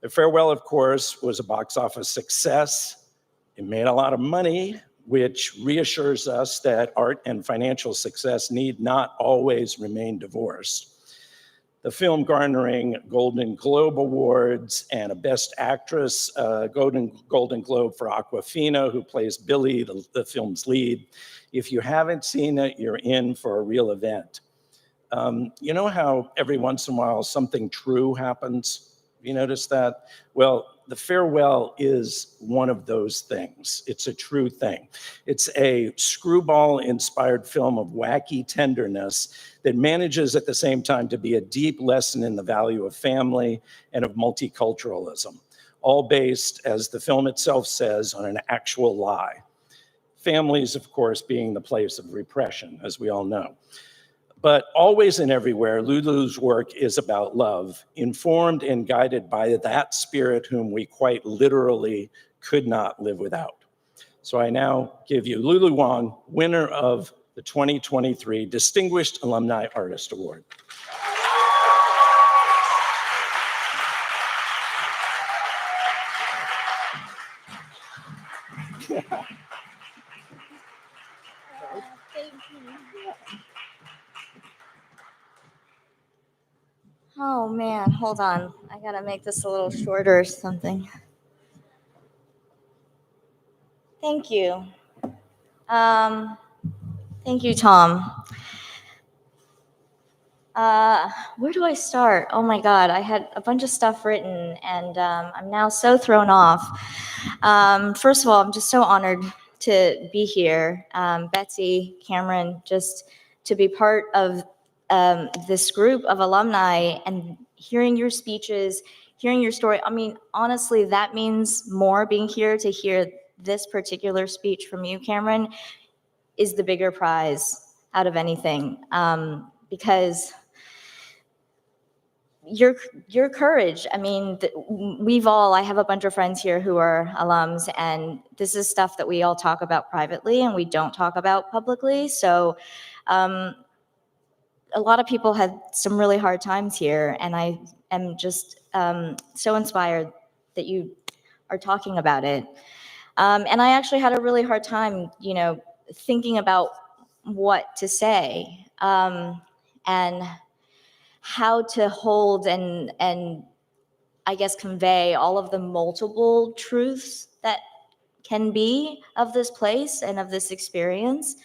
The Farewell, of course, was a box office success. It made a lot of money, which reassures us that art and financial success need not always remain divorced. The film garnering Golden Globe Awards and a Best Actress, Golden Globe for Awkwafina, who plays Billy, the film's lead. If you haven't seen it, you're in for a real event. You know how every once in a while something true happens? You notice that? Well, The Farewell is one of those things. It's a true thing. It's a screwball-inspired film of wacky tenderness that manages at the same time to be a deep lesson in the value of family and of multiculturalism, all based, as the film itself says, on an actual lie. Families, of course, being the place of repression, as we all know. But always and everywhere, Lulu's work is about love, informed and guided by that spirit whom we quite literally could not live without. So I now give you Lulu Wang, winner of the 2023 Distinguished Alumni Artist Award. Oh man, hold on. I gotta make this a little shorter or something. Thank you. Thank you, Tom. Where do I start? Oh my God, I had a bunch of stuff written and I'm now so thrown off. First of all, I'm just so honored to be here. Betsy, Cameron, just to be part of this group of alumni and hearing your speeches, hearing your story. I mean, honestly, that means more. Being here to hear this particular speech from you, Cameron, is the bigger prize out of anything. Because your courage, I mean, I have a bunch of friends here who are alums, and this is stuff that we all talk about privately and we don't talk about publicly. So a lot of people had some really hard times here, and I am just so inspired that you are talking about it. And I actually had a really hard time, thinking about what to say and how to hold and I guess convey all of the multiple truths that can be of this place and of this experience.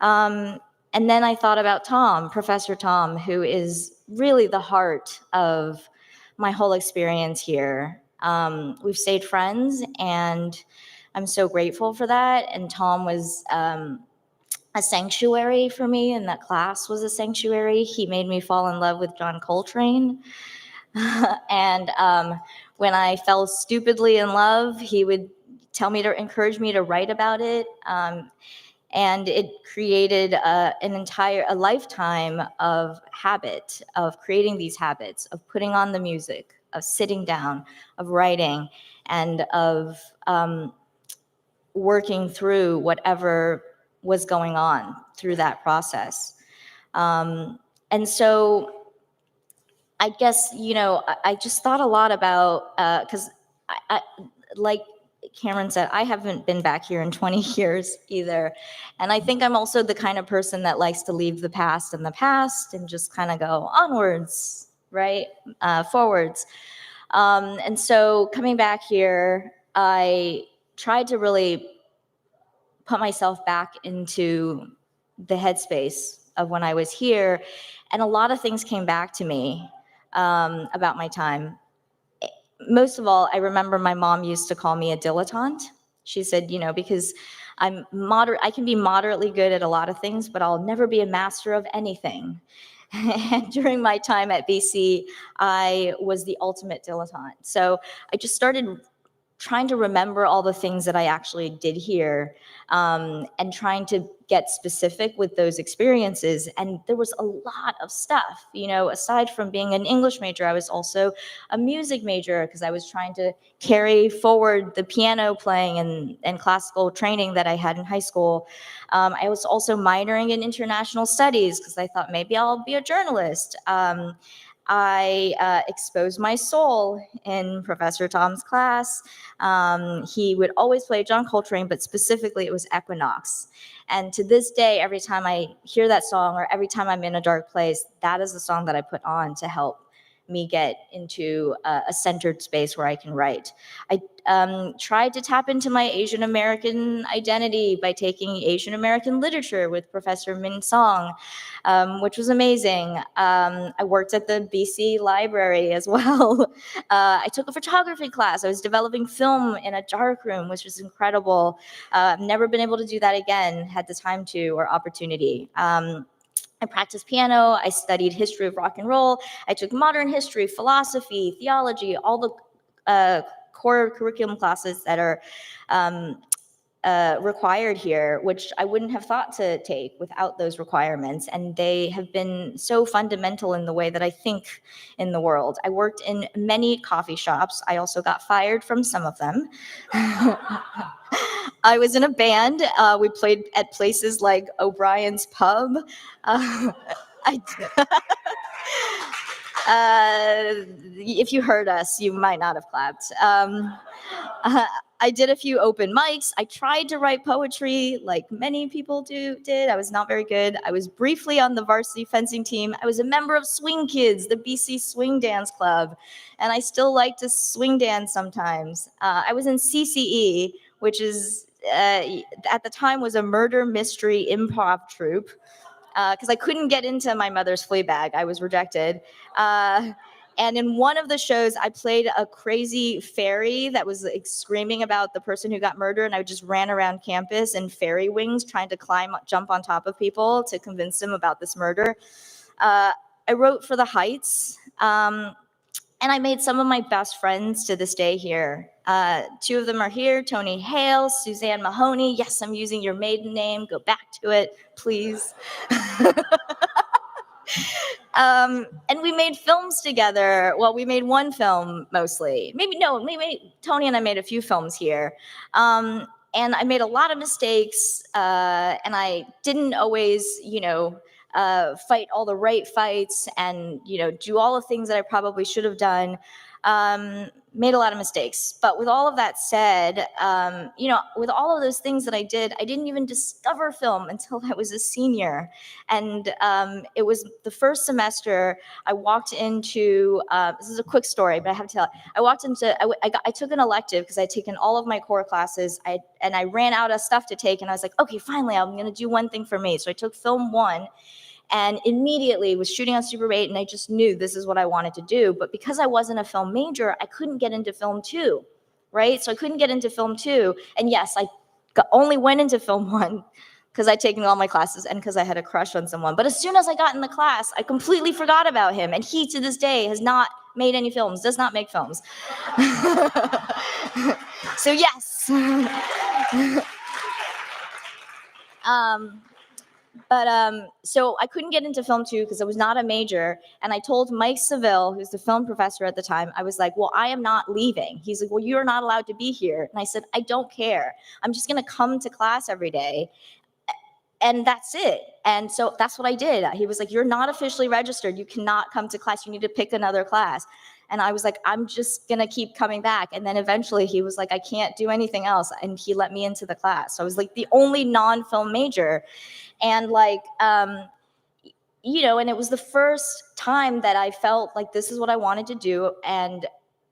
And then I thought about Tom, Professor Tom, who is really the heart of my whole experience here. We've stayed friends, and I'm so grateful for that. And Tom was a sanctuary for me, and that class was a sanctuary. He made me fall in love with John Coltrane. And when I fell stupidly in love, he would encourage me to write about it. And it created a lifetime of habit, of creating these habits, of putting on the music, of sitting down, of writing, and of working through whatever was going on through that process. And so I guess, I just thought a lot about, because I, like Cameron said, I haven't been back here in 20 years either. And I think I'm also the kind of person that likes to leave the past in the past and just kind of go onwards, right? Forwards. And so coming back here, I tried to really put myself back into the headspace of when I was here. And a lot of things came back to me about my time. Most of all, I remember my mom used to call me a dilettante. She said, because I can be moderately good at a lot of things, but I'll never be a master of anything. And during my time at BC, I was the ultimate dilettante. So I just started trying to remember all the things that I actually did here, and trying to get specific with those experiences. And there was a lot of stuff, aside from being an English major, I was also a music major because I was trying to carry forward the piano playing and classical training that I had in high school. I was also minoring in international studies because I thought maybe I'll be a journalist. I exposed my soul in Professor Tom's class. He would always play John Coltrane, but specifically it was Equinox. And to this day, every time I hear that song or every time I'm in a dark place, that is the song that I put on to help me get into a centered space where I can write. I tried to tap into my Asian American identity by taking Asian American literature with Professor Min Song, which was amazing. I worked at the BC Library as well. I took a photography class. I was developing film in a dark room, which was incredible. I've never been able to do that again, had the time to or opportunity. I practiced piano, I studied history of rock and roll, I took modern history, philosophy, theology, all the core curriculum classes that are required here, which I wouldn't have thought to take without those requirements. And they have been so fundamental in the way that I think in the world. I worked in many coffee shops. I also got fired from some of them. I was in a band. We played at places like O'Brien's Pub. If you heard us, you might not have clapped. I did a few open mics. I tried to write poetry like many people did. I was not very good. I was briefly on the varsity fencing team. I was a member of Swing Kids, the BC Swing Dance Club, and I still like to swing dance sometimes. I was in CCE, which is at the time was a murder mystery improv troupe, because I couldn't get into my mother's Fleabag. I was rejected. And in one of the shows, I played a crazy fairy that was like screaming about the person who got murdered, and I just ran around campus in fairy wings trying to jump on top of people to convince them about this murder. I wrote for The Heights, and I made some of my best friends to this day here. Two of them are here, Tony Hale, Suzanne Mahoney. Yes, I'm using your maiden name. Go back to it, please. And we made films together. Well, we made one film mostly. Tony and I made a few films here. And I made a lot of mistakes, and I didn't always, fight all the right fights and, do all the things that I probably should have done. Made a lot of mistakes. But with all of that said, with all of those things that I did, I didn't even discover film until I was a senior. And it was the first semester I walked into, this is a quick story, but I have to tell it. I took an elective because I'd taken all of my core classes, and I ran out of stuff to take, and I was like, okay, finally, I'm going to do one thing for me. So I took film 1. And immediately was shooting on Super 8, and I just knew this is what I wanted to do. But because I wasn't a film major, I couldn't get into film 2, right? So I couldn't get into film 2. And yes, I only went into film 1 because I'd taken all my classes and because I had a crush on someone. But as soon as I got in the class, I completely forgot about him. And he, to this day, has not made any films, does not make films. So yes. So I couldn't get into film 2 because I was not a major. And I told Mike Seville, who's the film professor at the time, I was like, well, I am not leaving. He's like, well, you're not allowed to be here. And I said, I don't care. I'm just going to come to class every day. And that's it. And so that's what I did. He was like, you're not officially registered. You cannot come to class. You need to pick another class. And I was like, I'm just going to keep coming back. And then eventually he was like, I can't do anything else. And he let me into the class. So I was like the only non-film major. And and it was the first time that I felt like this is what I wanted to do. And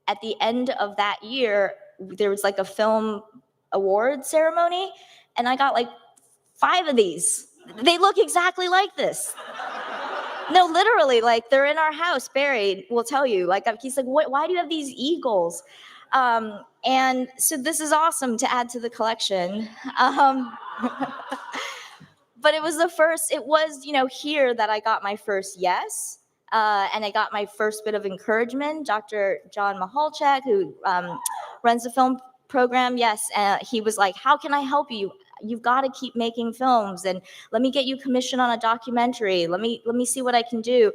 at the end of that year, there was like a film award ceremony. And I got like 5 of these. They look exactly like this. No, literally, like they're in our house buried. We'll tell you. Like he's like, why do you have these eagles? And so this is awesome to add to the collection. But it was here that I got my first yes. And I got my first bit of encouragement. Dr. John Mahalchek, who runs the film program, yes, he was like, how can I help you? You've got to keep making films, and let me get you commissioned on a documentary. Let me see what I can do.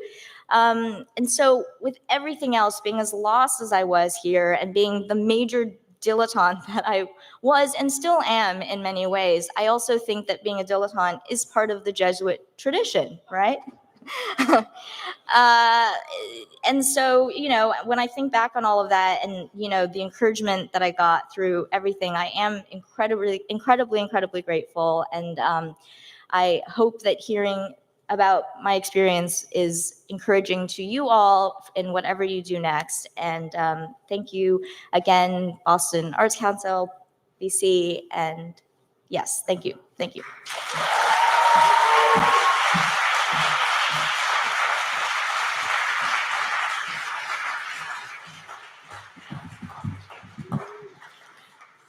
And so with everything else, being as lost as I was here and being the major dilettante that I was and still am in many ways, I also think that being a dilettante is part of the Jesuit tradition, right? And so, when I think back on all of that and, the encouragement that I got through everything, I am incredibly, incredibly, incredibly grateful. And I hope that hearing about my experience is encouraging to you all in whatever you do next. And thank you again, Boston Arts Council, BC, and yes, thank you. Thank you.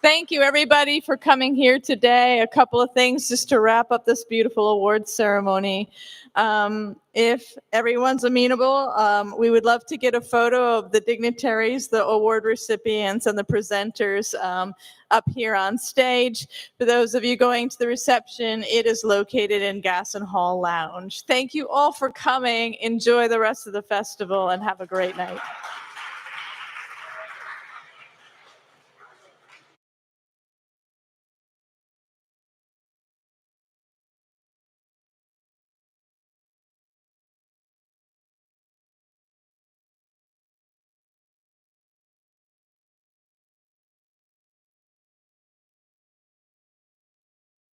Thank you, everybody, for coming here today. A couple of things just to wrap up this beautiful awards ceremony. If everyone's amenable, we would love to get a photo of the dignitaries, the award recipients, and the presenters up here on stage. For those of you going to the reception, it is located in Gasson Hall Lounge. Thank you all for coming. Enjoy the rest of the festival and have a great night.